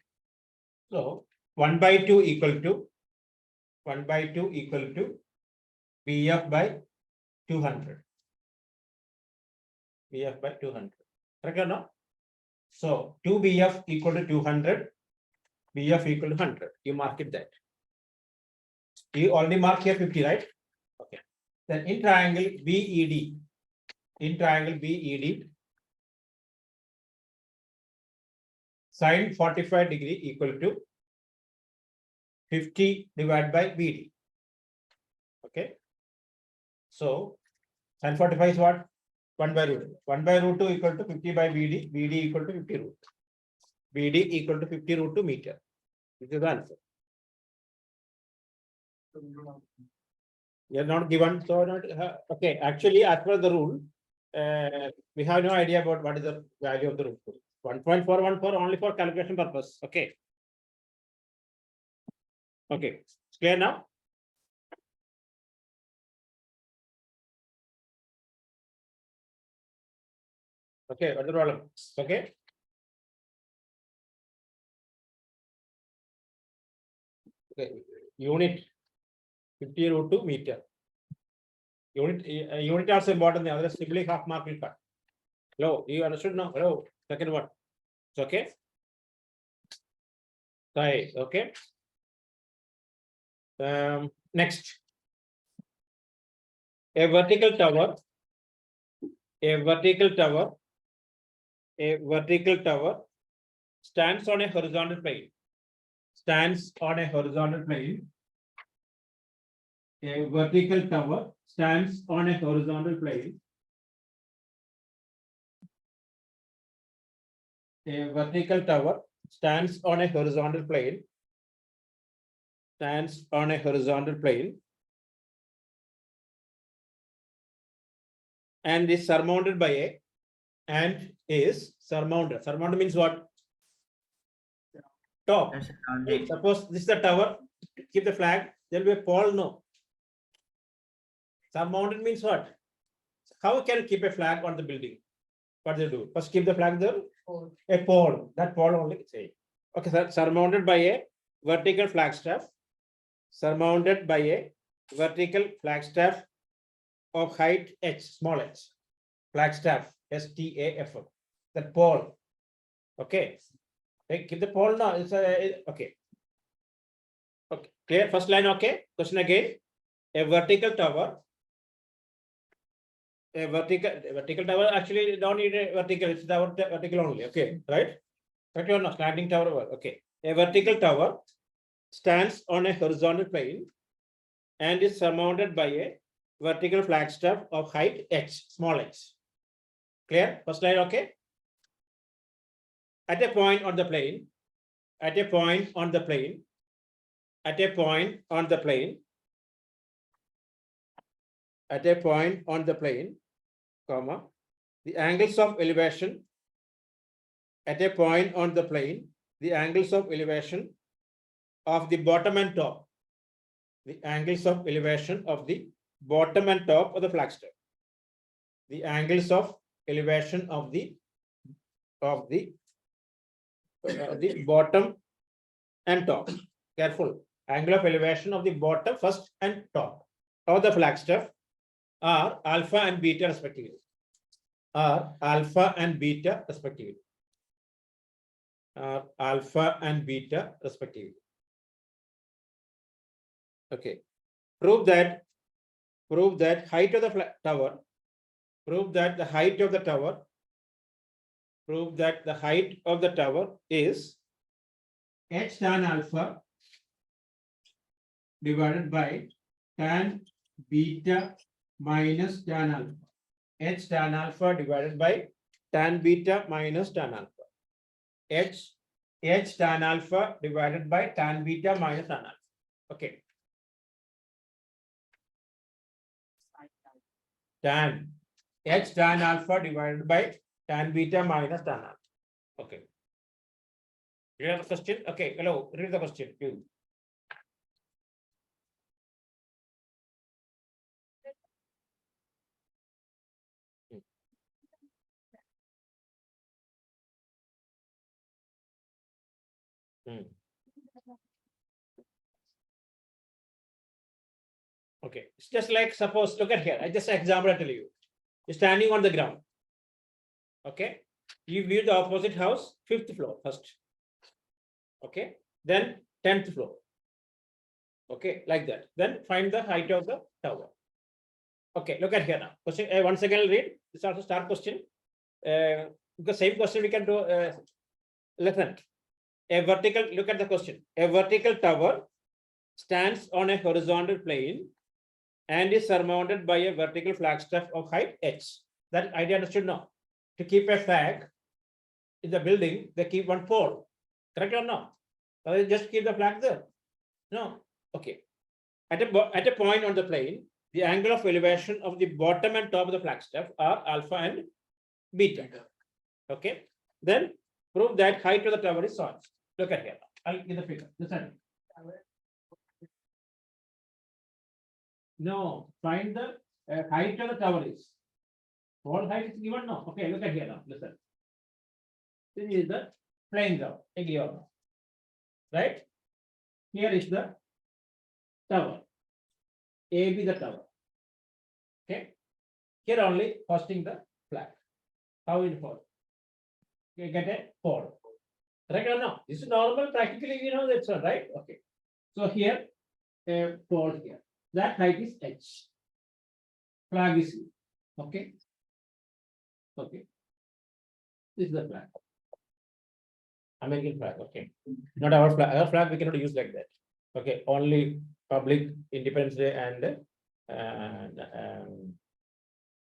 So 1 by 2 equal to 1 by 2 equal to BF by 200. BF by 200. Correct or no? So 2 BF equal to 200, BF equal to 100. You mark it that. You already mark here 50, right? Okay. Then in triangle BED, in triangle BED, sine 45 degree equal to 50 divided by BD. Okay. So sine 45 is what? 1 by root. 1 by root 2 equal to 50 by BD. BD equal to 50 root. BD equal to 50 root 2 meter. This is the answer. You are not given. So not okay. Actually, as per the rule, we have no idea about what is the value of the root 2. 1.414 only for calculation purpose. Okay. Okay. It's clear now? Okay, what is the problem? Okay. Okay. Unit 50 root 2 meter. Unit also important. The other simply half mark will cut. Hello, you understood now? Hello, second one. It's okay. Right. Okay. Next. A vertical tower. A vertical tower. A vertical tower stands on a horizontal plane. Stands on a horizontal plane. A vertical tower stands on a horizontal plane. A vertical tower stands on a horizontal plane. Stands on a horizontal plane. And is surmounted by a, and is surmounted. Surmounted means what? Top. That's surrounded. Suppose this is the tower, keep the flag, there will be a pole, no. Surmounted means what? How can you keep a flag on the building? What do you do? First keep the flag there, Four. a pole, that pole only say. Okay, sir, surmounted by a vertical flagstaff. Surmounted by a vertical flagstaff of height h, small h. Flagstaff, STAF, that pole. Okay. Hey, keep the pole now. It's okay. Okay, clear. First line, okay. Question again. A vertical tower. A vertical tower actually don't need a vertical. It's tower vertical only. Okay, right? Correct or not? Standing tower. Okay. A vertical tower stands on a horizontal plane and is surmounted by a vertical flagstaff of height h, small h. Clear? First line, okay. At a point on the plane, at a point on the plane, at a point on the plane, at a point on the plane, comma, the angles of elevation at a point on the plane, the angles of elevation of the bottom and top, the angles of elevation of the bottom and top of the flagstaff, the angles of elevation of the bottom and top. Careful. angle of elevation of the bottom, first and top of the flagstaff are alpha and beta respectively. Are alpha and beta respectively. Are alpha and beta respectively. Okay. Prove that height of the tower. Prove that the height of the tower. Prove that the height of the tower is h tan alpha divided by tan beta minus tan alpha. H tan alpha divided by tan beta minus tan alpha. H tan alpha divided by tan beta minus tan alpha. Okay. Tan H tan alpha divided by tan beta minus tan alpha. Okay. You have a question? Okay, hello, read the question. You. Okay, it's just like suppose, look at here. I just example I tell you. You're standing on the ground. Okay, you view the opposite house, 5th floor first. Okay, then 10th floor. Okay, like that. Then find the height of the tower. Okay, look at here now. Question once again I'll read. This also start question. Because same question we can do. Listen. A vertical. Look at the question. A vertical tower stands on a horizontal plane and is surmounted by a vertical flagstaff of height h. That idea understood now. To keep a flag in the building, they keep one pole. Correct or no? Or they just keep the flag there? No. Okay. At a point on the plane, the angle of elevation of the bottom and top of the flagstaff are alpha and beta. Okay. Then prove that height of the tower is solved. Look at here. I'll give the figure. Listen. No, find the height of the tower is. What height is given now? Okay, look at here now. Listen. This is the playing ground. Agree or not? Right? Here is the tower. AB the tower. Okay. Here only hosting the flag. How will fall? You get a pole. Right or no? This is normal. Practically, you know that's all right. Okay. So here a pole here. That height is h. Flag is here. Okay. Okay. This is the flag. American flag. Okay. Not our flag. Our flag we cannot use like that. Okay. Only public Independence Day and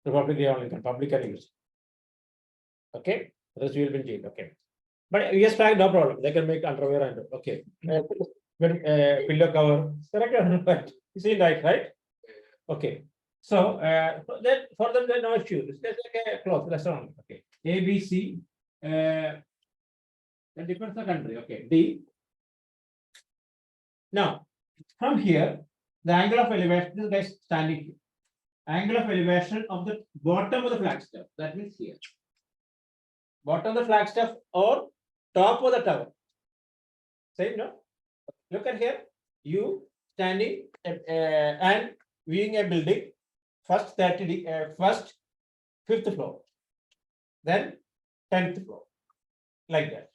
Republic Day only can public can use. Okay. Rest will be changed. Okay. But US flag no problem. They can make underwear and okay. Pillow cover. Correct. You see right? Okay. So then for them, no issue. It's just like a cloth. That's all. Okay. A, B, C. That depends on the country. Okay. D. Now, from here, the angle of elevation, this guy is standing here. Angle of elevation of the bottom of the flagstaff. That means here. Bottom of the flagstaff or top of the tower. Same, no? Look at here. You standing and viewing a building. First 5th floor, then 10th floor, like that.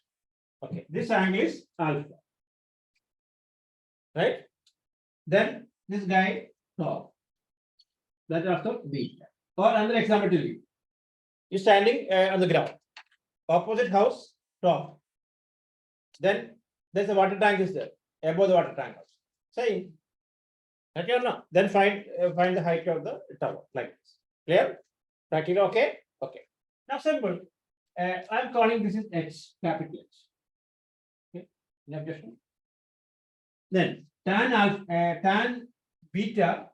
Okay, this angle is alpha, right? Then this guy top, that is also beta. Or another example to you. You're standing on the ground, opposite house top. Then there's a water tank is there above the water tank. Same. Okay or no? Then find the height of the tower like this. Clear? Practically okay? Okay. Now simple. I'm calling this is H, capital H. Okay. No objection. Then tan beta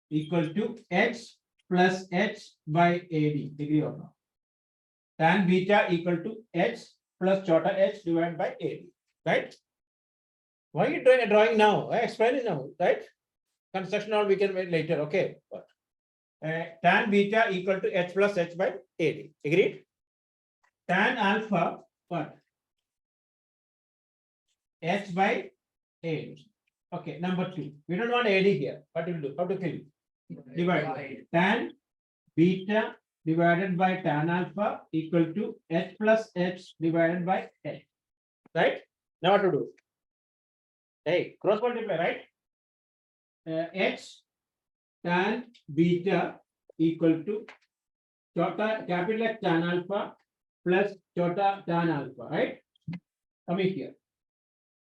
equal to H plus H by AD. Degree or not? Tan beta equal to H plus chota H divided by AD. Right? Why are you doing a drawing now? I explain it now, right? Construction all we can wait later, okay? But, tan beta equal to H plus H by AD. Agreed? Tan alpha, what? H by 8. Okay, number 2. We don't want AD here. What will do? How to kill? Divide. Tan beta divided by tan alpha equal to h plus h divided by h. Right? Now what to do? Hey, cross multiply, right? H tan beta equal to capital X tan alpha plus tan alpha, right? Coming here.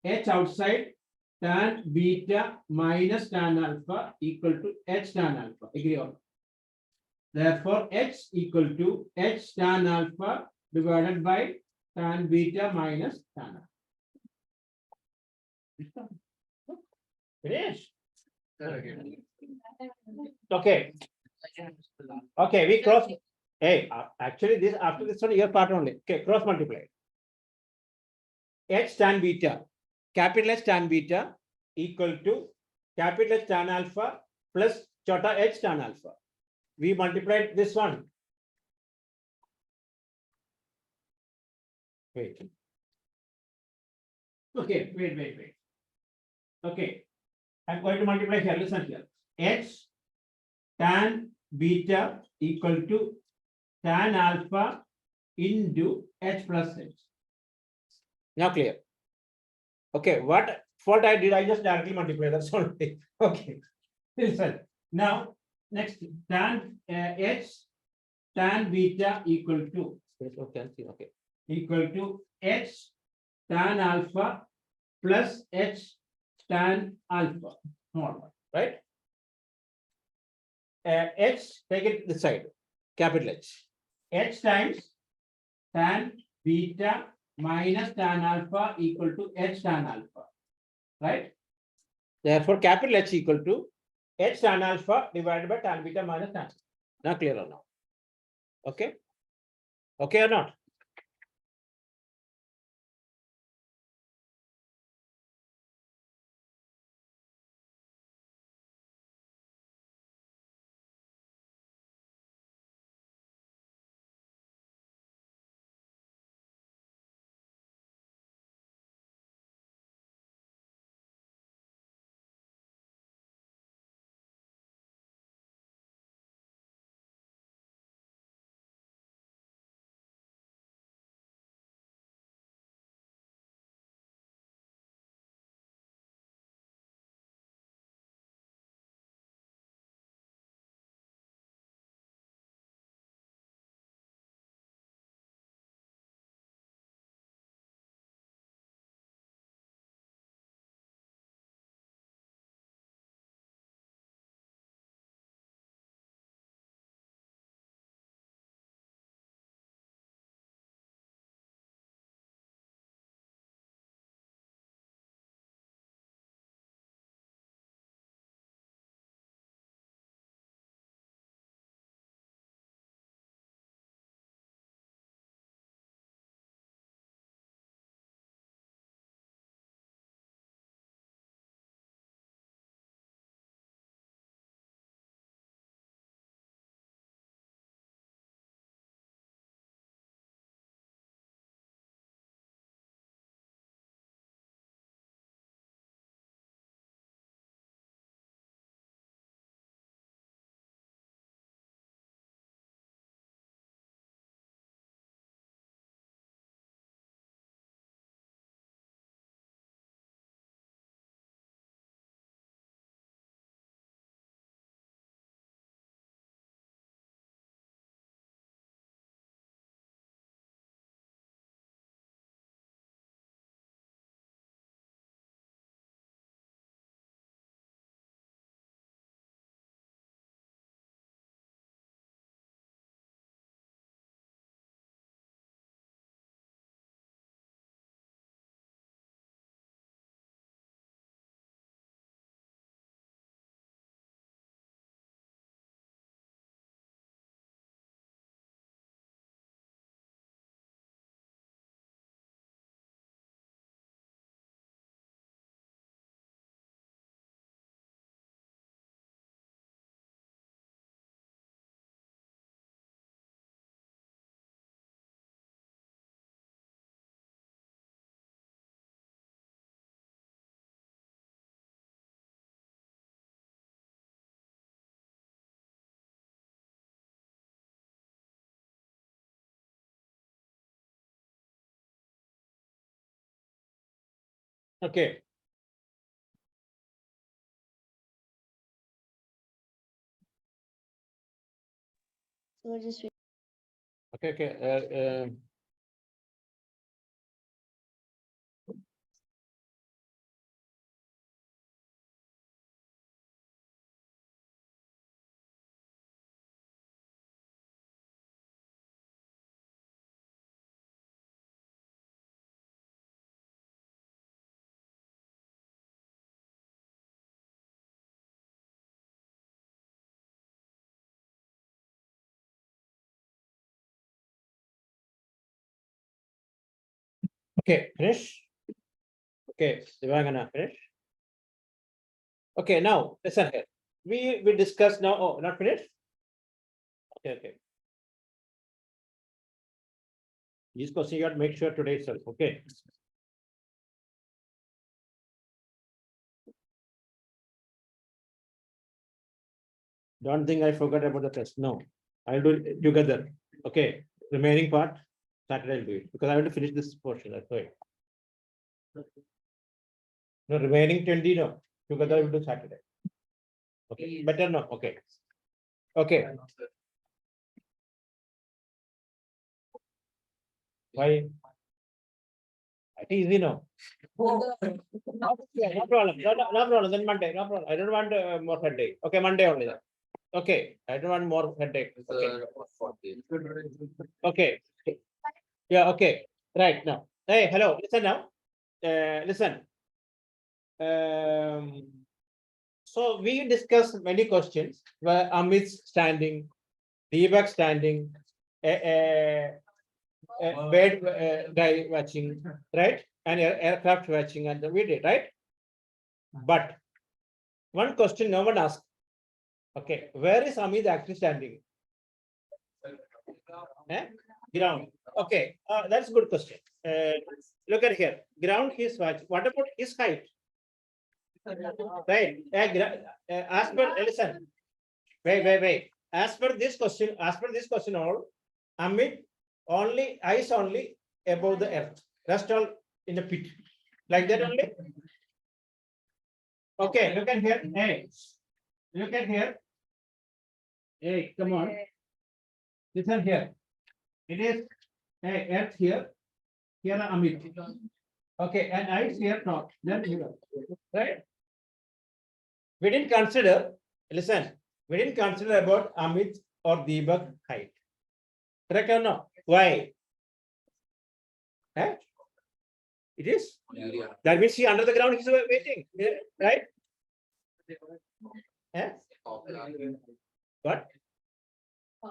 H outside tan beta minus tan alpha equal to H tan alpha. Agree on? Therefore, H equal to H tan alpha divided by tan beta minus tan alpha. Finish. Okay. Okay, we cross. Hey, actually, this after this one, your part only. Okay, cross multiply. H tan beta, capital H tan beta equal to capital H tan alpha plus h tan alpha. We multiplied this one. Wait. Okay, wait. Okay, I'm going to multiply here. Listen here. H tan beta equal to tan alpha into H plus H. Now clear. Okay, what fault I did? I just directly multiply. That's all. Okay. Listen. Now, next tan H tan beta equal to okay equal to H tan alpha plus H tan alpha normal, right? H, take it this side, capital H. H times tan beta minus tan alpha equal to H tan alpha, right? Therefore, capital H equal to H tan alpha divided by tan beta minus tan. Now clear or not? Okay? Okay or not? Okay. So just Okay, okay. Okay, finish. Okay, Divangana, finish. Okay, now listen here. We discussed now. Oh, not finished. Okay, okay. This question you have to make sure today itself. Okay. Don't think I forgot about the test. No, I'll do it together. Okay, remaining part, Saturday I'll do it because I want to finish this portion. That's why. No, remaining 20, no, together we'll do Saturday. Okay, better no, okay. Okay, why? I think easy no. Yeah, no problem, no problem, then Monday, no problem. I don't want more headache. Okay, Monday only then. Okay, I don't want more headache. Okay. Okay. Yeah, okay, right now. Hey, hello, listen now. Listen. So we discussed many questions where Amit's standing, Deepak standing, bed guy watching, right? And aircraft watching, and we did, right? But one question no one asked. Okay, where is Amit actually standing? Ground. Okay, that's a good question. Look at here. Ground he's watching. What about his height? Right. As per listen. Wait. As per this question, all Amit only eyes only above the earth. Rest all in the pit. Like that only. Okay, look at here. Hey, look at here. Hey, come on. Listen here. It is earth here. Here are Amit. Okay, and eyes here top. Then here. Right? We didn't consider, listen, we didn't consider about Amit or Deepak height. Correct or no? Why? Eh? It is? That means he under the ground, he's waiting, right? Eh? What?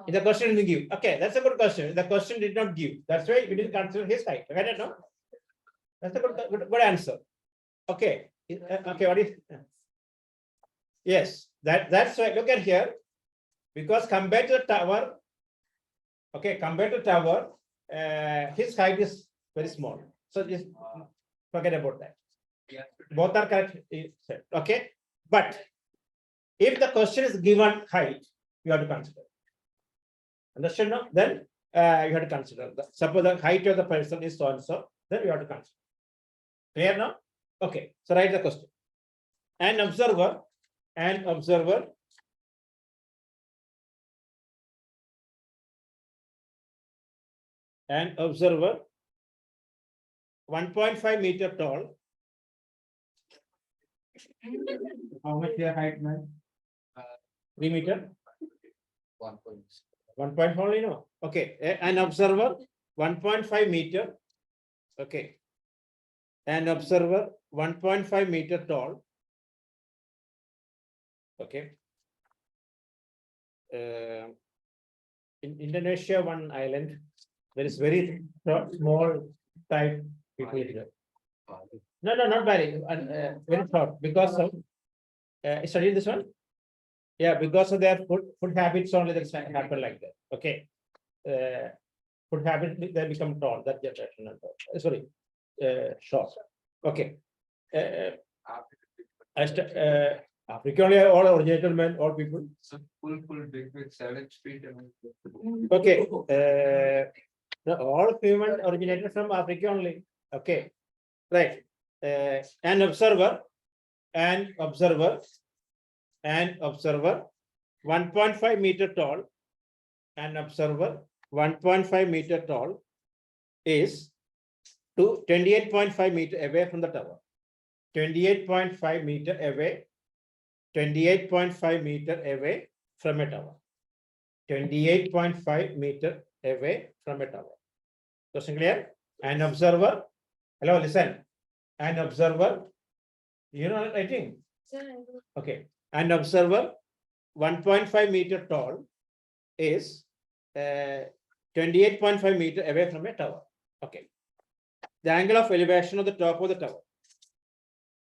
The question didn't give. Okay, that's a good question. The question did not give. That's why we didn't consider his height. Okay, no? That's a good answer. Okay. Okay, what is? Yes, that's why. Look at here. Because compared to the tower, okay, compared to tower, his height is very small. So just forget about that. Both are correct. Okay, but if the question is given height, you have to consider. Understand now? Then you have to consider. Suppose the height of the person is so and so, then you have to consider. Clear now? Okay, so write the question. An observer 1.5 meter tall. How much their height, man? 3 meter? 1.5 only, no? Okay, an observer 1.5 meter. Okay. An observer 1.5 meter tall. Okay. In Indonesia, one island, there is very small type people here. No, not very, very short because of study this one. Yeah, because of their food habits only that happen like that. Okay. Food habits they become tall. That generation. Sorry, short. Okay. Africa only all originated men, all people. So full big with 7 feet. Okay. All human originated from Africa only. Okay. Right. an observer, 1.5 meter tall, an observer 1.5 meter tall is to 28.5 meter away from the tower. 28.5 meter away, 28.5 meter away from a tower. 28.5 meter away from a tower. Question clear? An observer, hello, listen. An observer, you know writing? Okay, an observer 1.5 meter tall is 28.5 meter away from a tower. Okay. The angle of elevation of the top of the tower.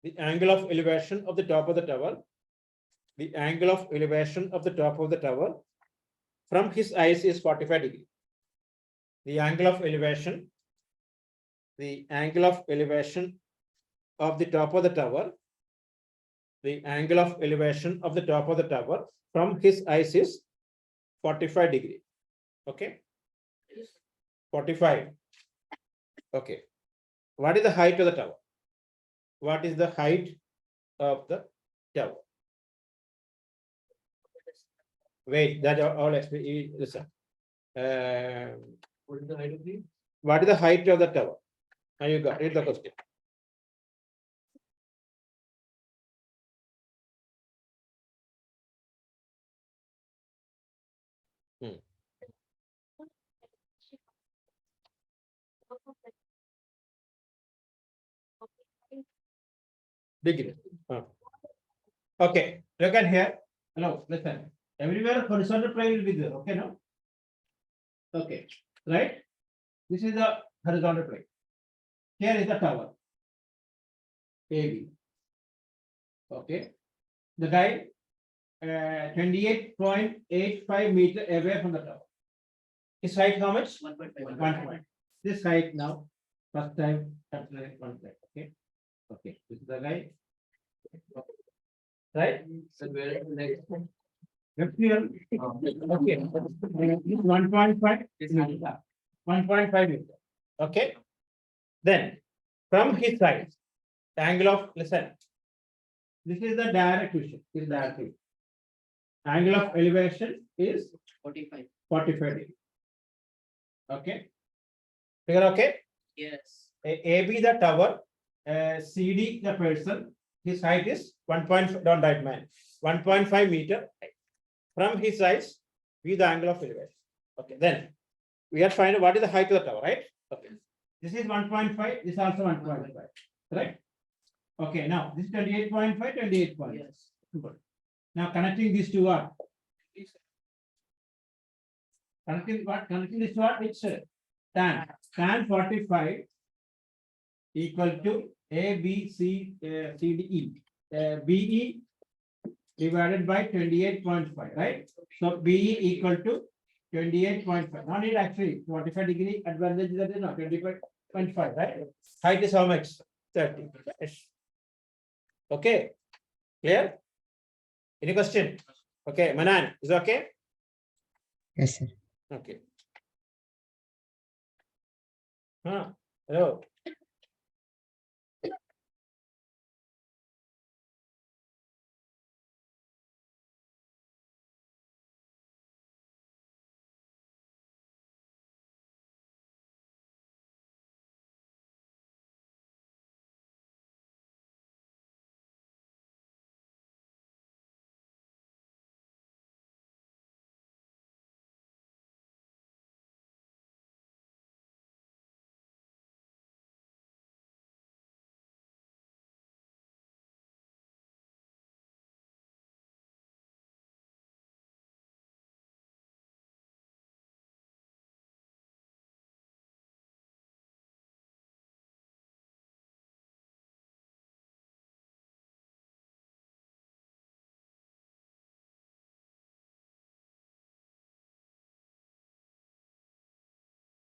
The angle of elevation of the top of the tower. The angle of elevation of the top of the tower from his eyes is 45 degrees. The angle of elevation. The angle of elevation of the top of the tower. The angle of elevation of the top of the tower from his eyes is 45 degrees. Okay. 45. Okay. What is the height of the tower? What is the height of the tower? Wait, that all explain. Listen. What is the height of the? What is the height of the tower? Now you got read the question. Degree. Okay, look at here. Hello, listen. Everywhere horizontal plane will be there. Okay, no? Okay, right? This is the horizontal plane. Here is the tower. AB. Okay. The guy 28.85 meter away from the tower. His height how much? 1 point. This height now, first time, calculate 1 point. Okay. Okay, this is the guy. Right? So where is the next one? Left here. Okay. 1.5. 1.5 meter. Okay. Then from his side, the angle of, listen. This is the direct vision. This is direct vision. Angle of elevation is 45 degrees. Okay. Figure okay? Yes. AB the tower, CD the person, his height is 1.5, don't write man, 1.5 meter. From his eyes, view the angle of elevation. Okay, then we are finding what is the height of the tower, right? Okay. This is 1.5, this is also 1.5, right? Okay, now this is 28.5, 28.5. Yes. Good. Now connecting these two are. Connecting what? Connecting this one, it's tan 45 equal to ABC CDE. BE divided by 28.5, right? So BE equal to 28.5. Not it actually 45 degree advantage is that no 25.5, right? Height is how much? 30. Yes. Okay. Clear? Any question? Okay, Manan, is it okay? Yes, sir. Okay. Hello.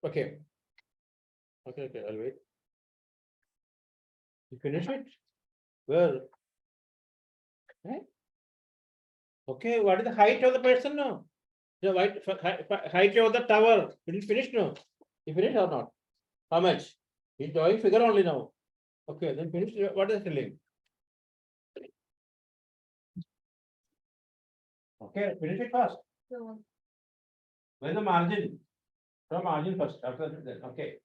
Okay. Okay, I'll wait. You finish it? Well. Right? Okay, what is the height of the person now? The height of the tower. Did you finish now? You finished or not? How much? He's drawing figure only now. Okay, then finish. What is telling? Okay, finish it first. Where's the margin? From margin first, after that, okay.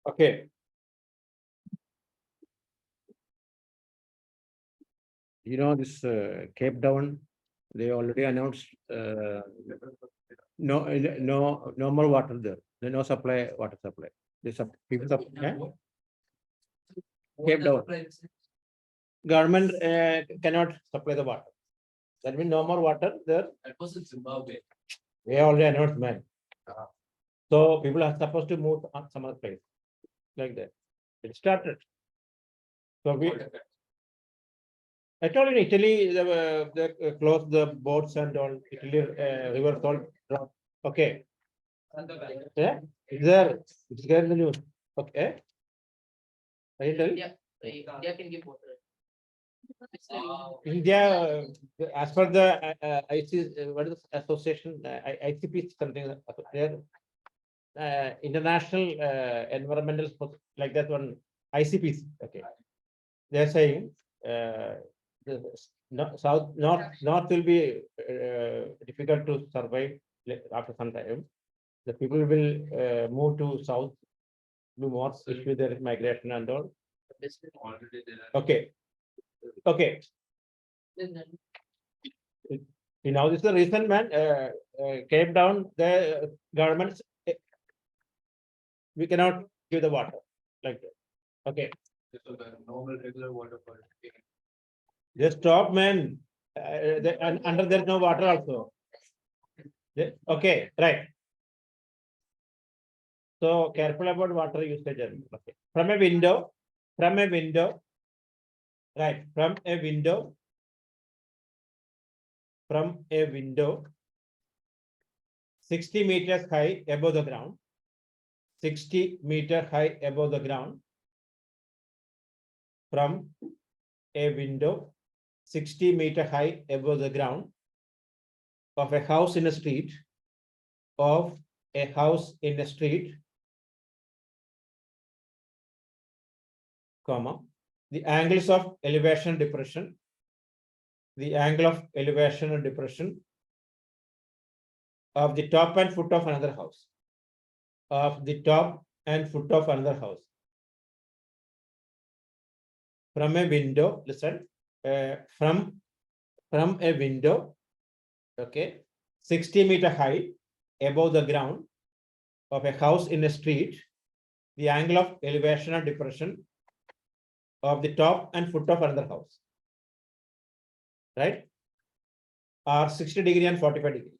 Okay. You know, this Cape Town, they already announced no more water there. No supply, water supply. People Cape Town. Government cannot supply the water. That means no more water there. That was in Zimbabwe. They already announced, man. So people are supposed to move on some other place. Like that. It started. So we, I told in Italy, they closed the boats and all, Italy river all. Okay. Yeah, it's there. It's there in the news. Okay. I tell you, Yeah, India can give water. India, as per the IC, what is the association, ICP something there. International environmental, like that one, ICPC, okay. They're saying, south, north will be difficult to survive after some time. The people will move to south, do more issue their migration and all. Already there are. Okay. Okay. You know, this is the reason, man, came down the governments. We cannot give the water like that. Okay, So the normal regular water for it. just stop, man. And under there's no water also. Okay, right. So careful about water usage. Okay. From a window, right, from a window, 60 meters high above the ground, 60 meter high above the ground, from a window, 60 meter high above the ground of a house in a street, comma, the angles of elevation and depression, of the top and foot of another house, from a window, listen, from a window, okay, 60 meter high above the ground of a house in a street, the angle of elevation and depression of the top and foot of another house, right, are 60 degree and 45 degree,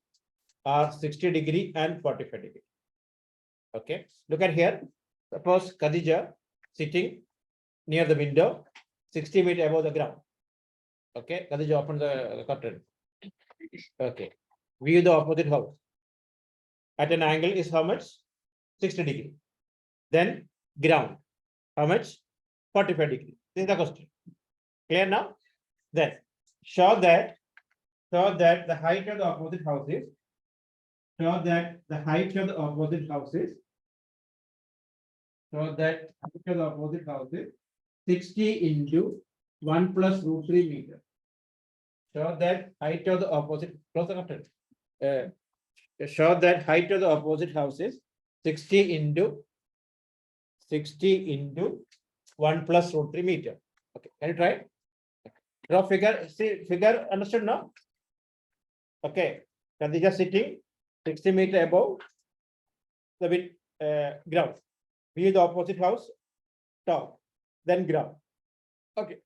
Okay, look at here. Suppose Khadija sitting near the window, 60 meters above the ground. Okay, Khadija, open the curtain. Okay, view the opposite house. At an angle is how much? 60 degree. Then ground, how much? 45 degree. This is the question. Clear now? Then show that the height of the opposite houses. Show that the height of the opposite houses. Show that height of the opposite houses 60 into 1 plus root 3 meter. Show that height of the opposite. Close the curtain. Show that height of the opposite houses 60 into 1 plus root 3 meter. Okay, can you try? Draw figure. See figure. Understood now? Okay. Khadija sitting 60 meter above the ground. View the opposite house, top, then ground. Okay.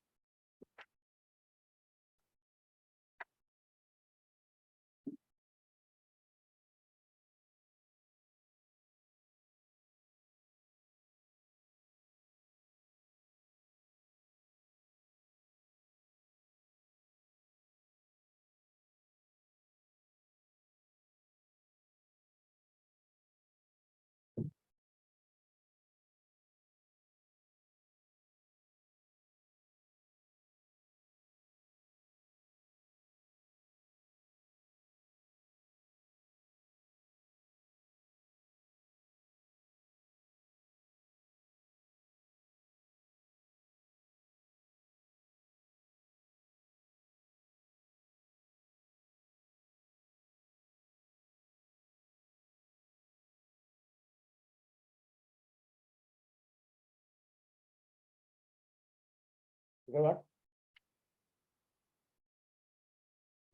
You got what?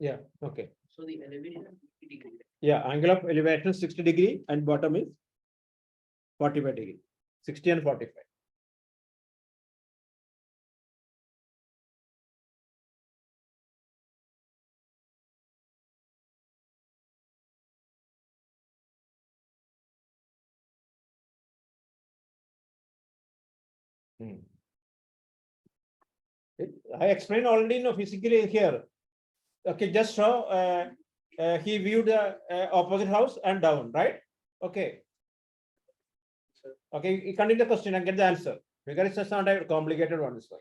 Yeah, okay. So the elevation is 50 degree. Yeah, angle of elevation 60 degree and bottom is 45 degree. 60 and 45. I explained already no physically here. Okay, just show he viewed the opposite house and down, right? Okay. Okay, you continue the question and get the answer. Because it's just not a complicated one. This one.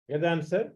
Get the answer.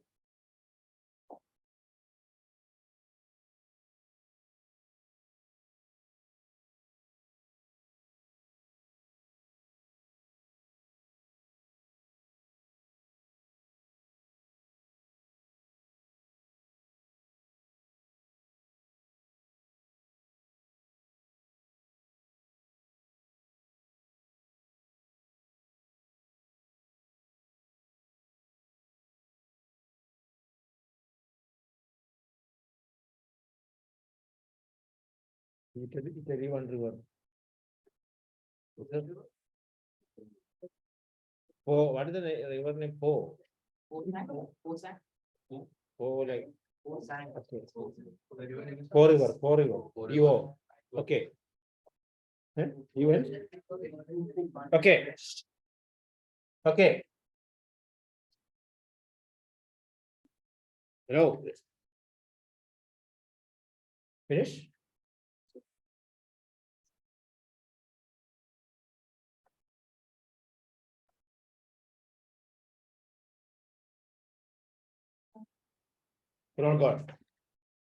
Italy one river. Po, what is the river name? Po. Po like okay. Po river, Po river. EO. Okay. UN. Okay. Okay. Hello. Finish. You don't got.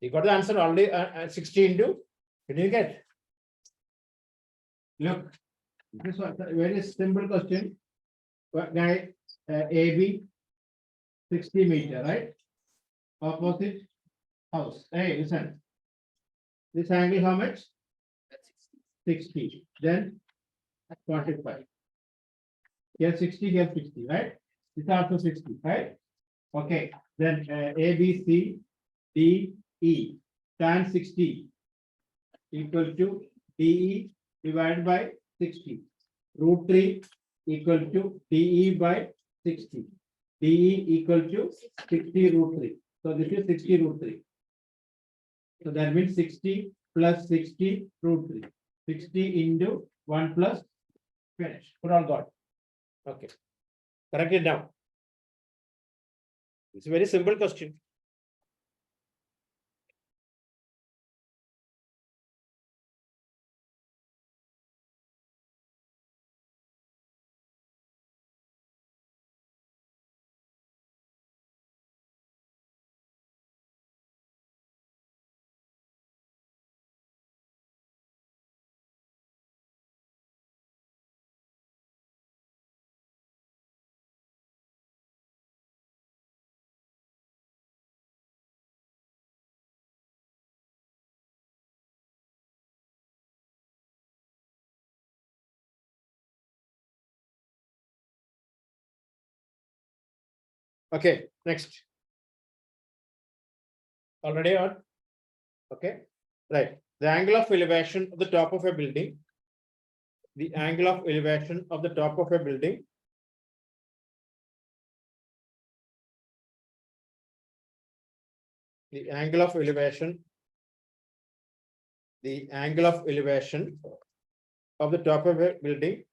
You got the answer already 60 into. Did you get? Look, this was a very simple question. Guy, AB, 60 meter, right? Opposite house. Hey, listen. This angle how much? That's 60. 60. Then 45. Here 60, here 60, right? This also 60, right? Okay, then A, B, C, D, E, tan 60 equal to DE divided by 60. Root 3 equal to DE by 60. DE equal to 60 root 3. So this is 60 root 3. So that means 60 plus 60 root 3. 60 into 1 plus finish. Put all got. Okay. Correct it down. It's a very simple question. Okay, next. Already on? Okay, right. The angle of elevation of the top of a building. The angle of elevation of the top of a building. The angle of elevation. The angle of elevation of the top of a building.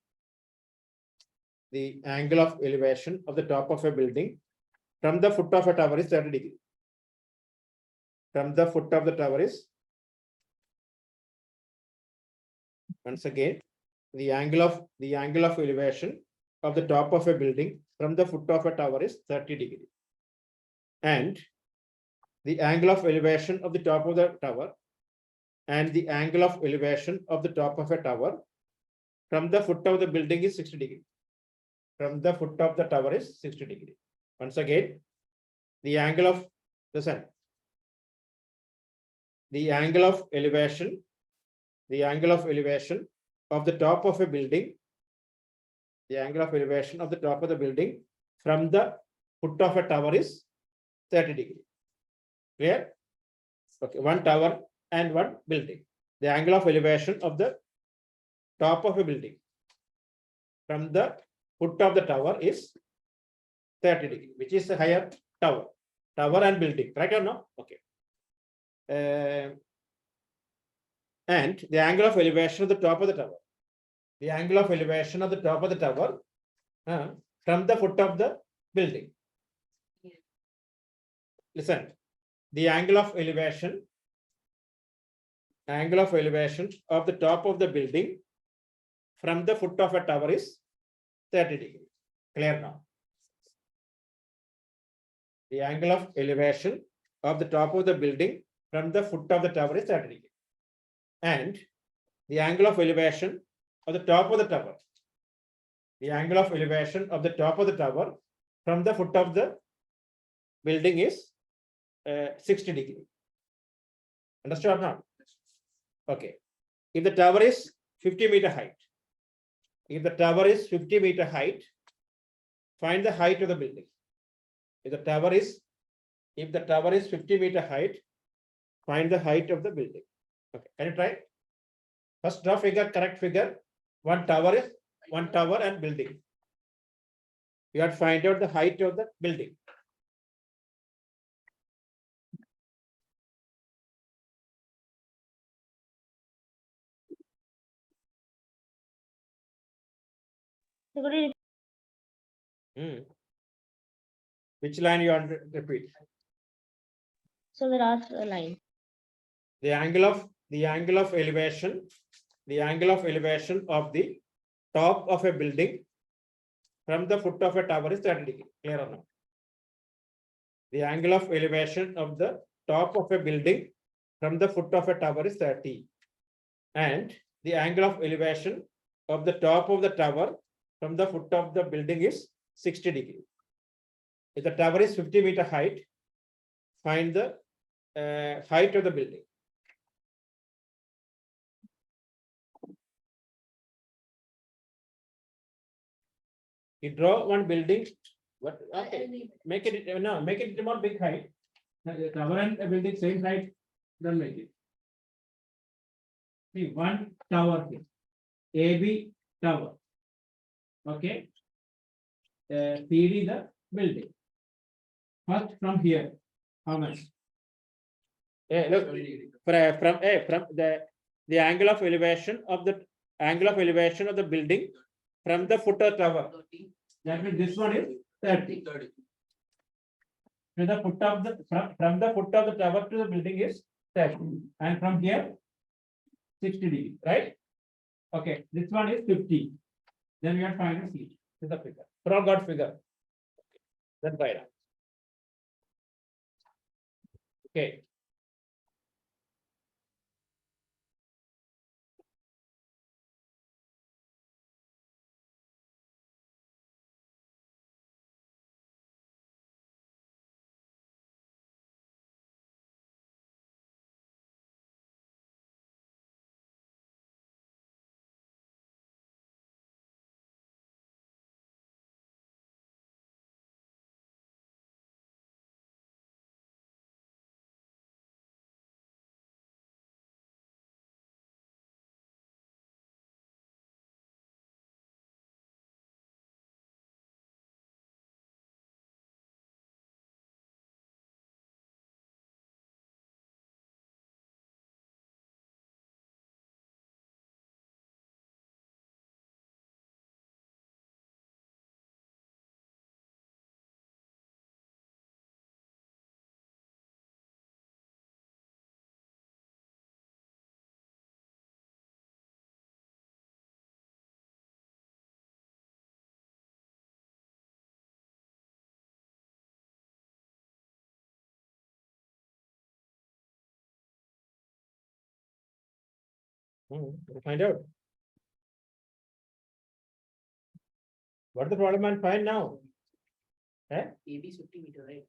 The angle of elevation of the top of a building from the foot of a tower is 30 degrees. From the foot of the tower is, once again, the angle of elevation of the top of a building from the foot of a tower is 30 degrees. And the angle of elevation of the top of the tower and the angle of elevation of the top of a tower from the foot of the building is 60 degrees. From the foot of the tower is 60 degrees. Once again, the angle of the sun. The angle of elevation of the top of a building, the angle of elevation of the top of the building from the foot of a tower is 30 degrees. Clear? Okay, one tower and one building. The angle of elevation of the top of a building from the foot of the tower is 30 degrees, which is the higher tower. Tower and building, right or no? Okay. And the angle of elevation of the top of the tower. The angle of elevation of the top of the tower from the foot of the building. Listen, the angle of elevation of the top of the building from the foot of a tower is 30 degrees. Clear now? The angle of elevation of the top of the building from the foot of the tower is 30 degrees. And the angle of elevation of the top of the tower. The angle of elevation of the top of the tower from the foot of the building is 60 degrees. Understood or not? Okay. If the tower is 50 meter height, if the tower is 50 meter height, find the height of the building. If the tower is 50 meter height, find the height of the building. Okay, can you try? First draw figure, correct figure. One tower and building. You have to find out the height of the building. So could you Which line you want to repeat? So the last line. The angle of elevation of the top of a building from the foot of a tower is 30 degrees. Clear or not? The angle of elevation of the top of a building from the foot of a tower is 30. And the angle of elevation of the top of the tower from the foot of the building is 60 degree. If the tower is 50-meter height, find the height of the building. You draw one building, what, okay, make it, no, make it more big height. The tower and a building same height, don't make it. See, one tower here, AB tower. Okay. CD the building. First from here, how much? Look, from the angle of elevation of the building from the foot of tower. That means this one is 30. From the foot of the tower to the building is 30. And from here 60 degree, right? Okay, this one is 50. Then we are finding C. This is the figure. From got figure. Then write down. Okay. We'll find out. What the problem and find now? AB is 50-meter, right?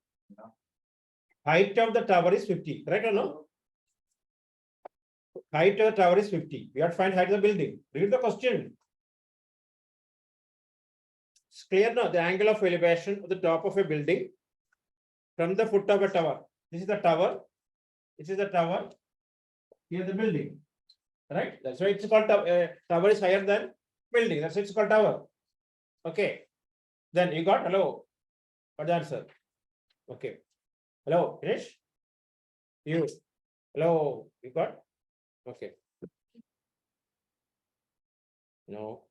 Height of the tower is 50, right or no? Height of the tower is 50. We have to find height of the building. Read the question. It's clear now, the angle of elevation of the top of a building from the foot of a tower. This is the tower. This is the tower. Here the building. Right? That's why it's called tower is higher than building. That's why it's called tower. Okay. Then you got hello. What's the answer? Okay. Hello, finish. You. Hello, you got? Okay. No.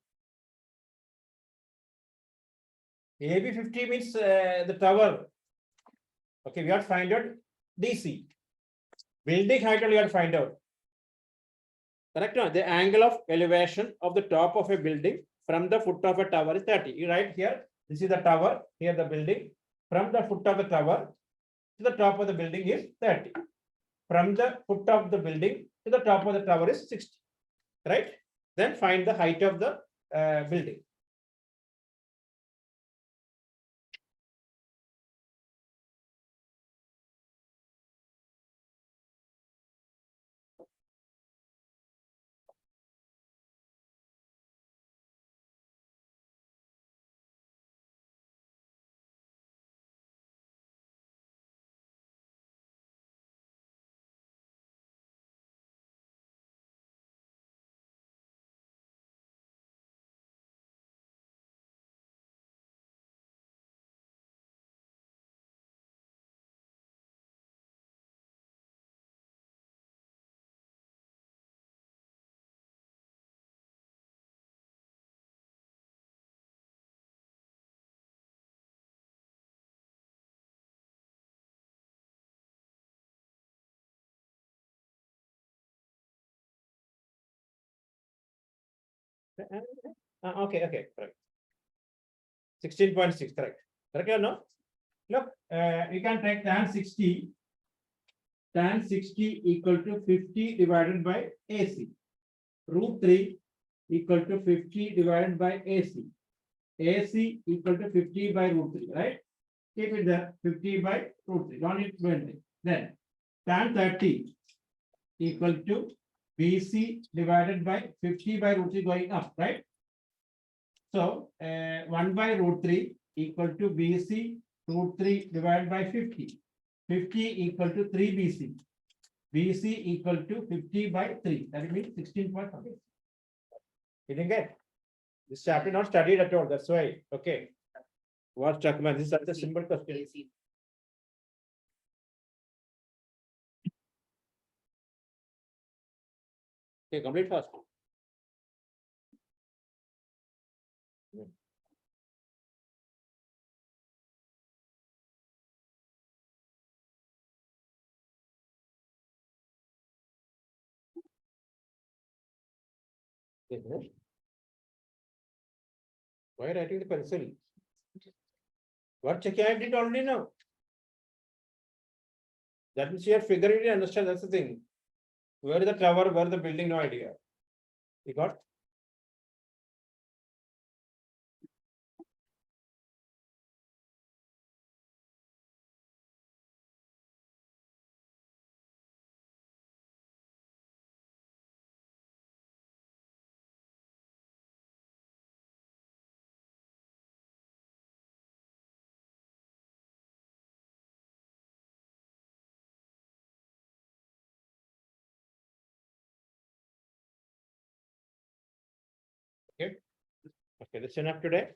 AB 50 means the tower. Okay, we have to find out DC. Building height we have to find out. Correct? No? The angle of elevation of the top of a building from the foot of a tower is 30. You write here, this is the tower, here the building. From the foot of the tower to the top of the building is 30. From the foot of the building to the top of the tower is 60. Right? Then find the height of the building. Okay, correct. 16.6, correct. Correct or no? Look, you can take tan 60. Tan 60 equal to 50 divided by AC. Root 3 equal to 50 divided by AC. AC equal to 50 by root 3, right? Keep it there, 50 by root 3, don't need to do anything. Then tan 30 equal to BC divided by 50 by root 3 going up, right? So 1 by root 3 equal to BC root 3 divided by 50. 50 equal to 3 BC. BC equal to 50 by 3. That means 16.5. You didn't get? This chapter not studied at all. That's why. Okay. What Chakman? This is such a simple question. AC. Okay, complete fast. Okay. Why writing the pencil? What checking I did already now. That means you are figuring it, understand, that's the thing. Where is the tower, where the building, no idea. You got? Okay. Okay, that's enough today.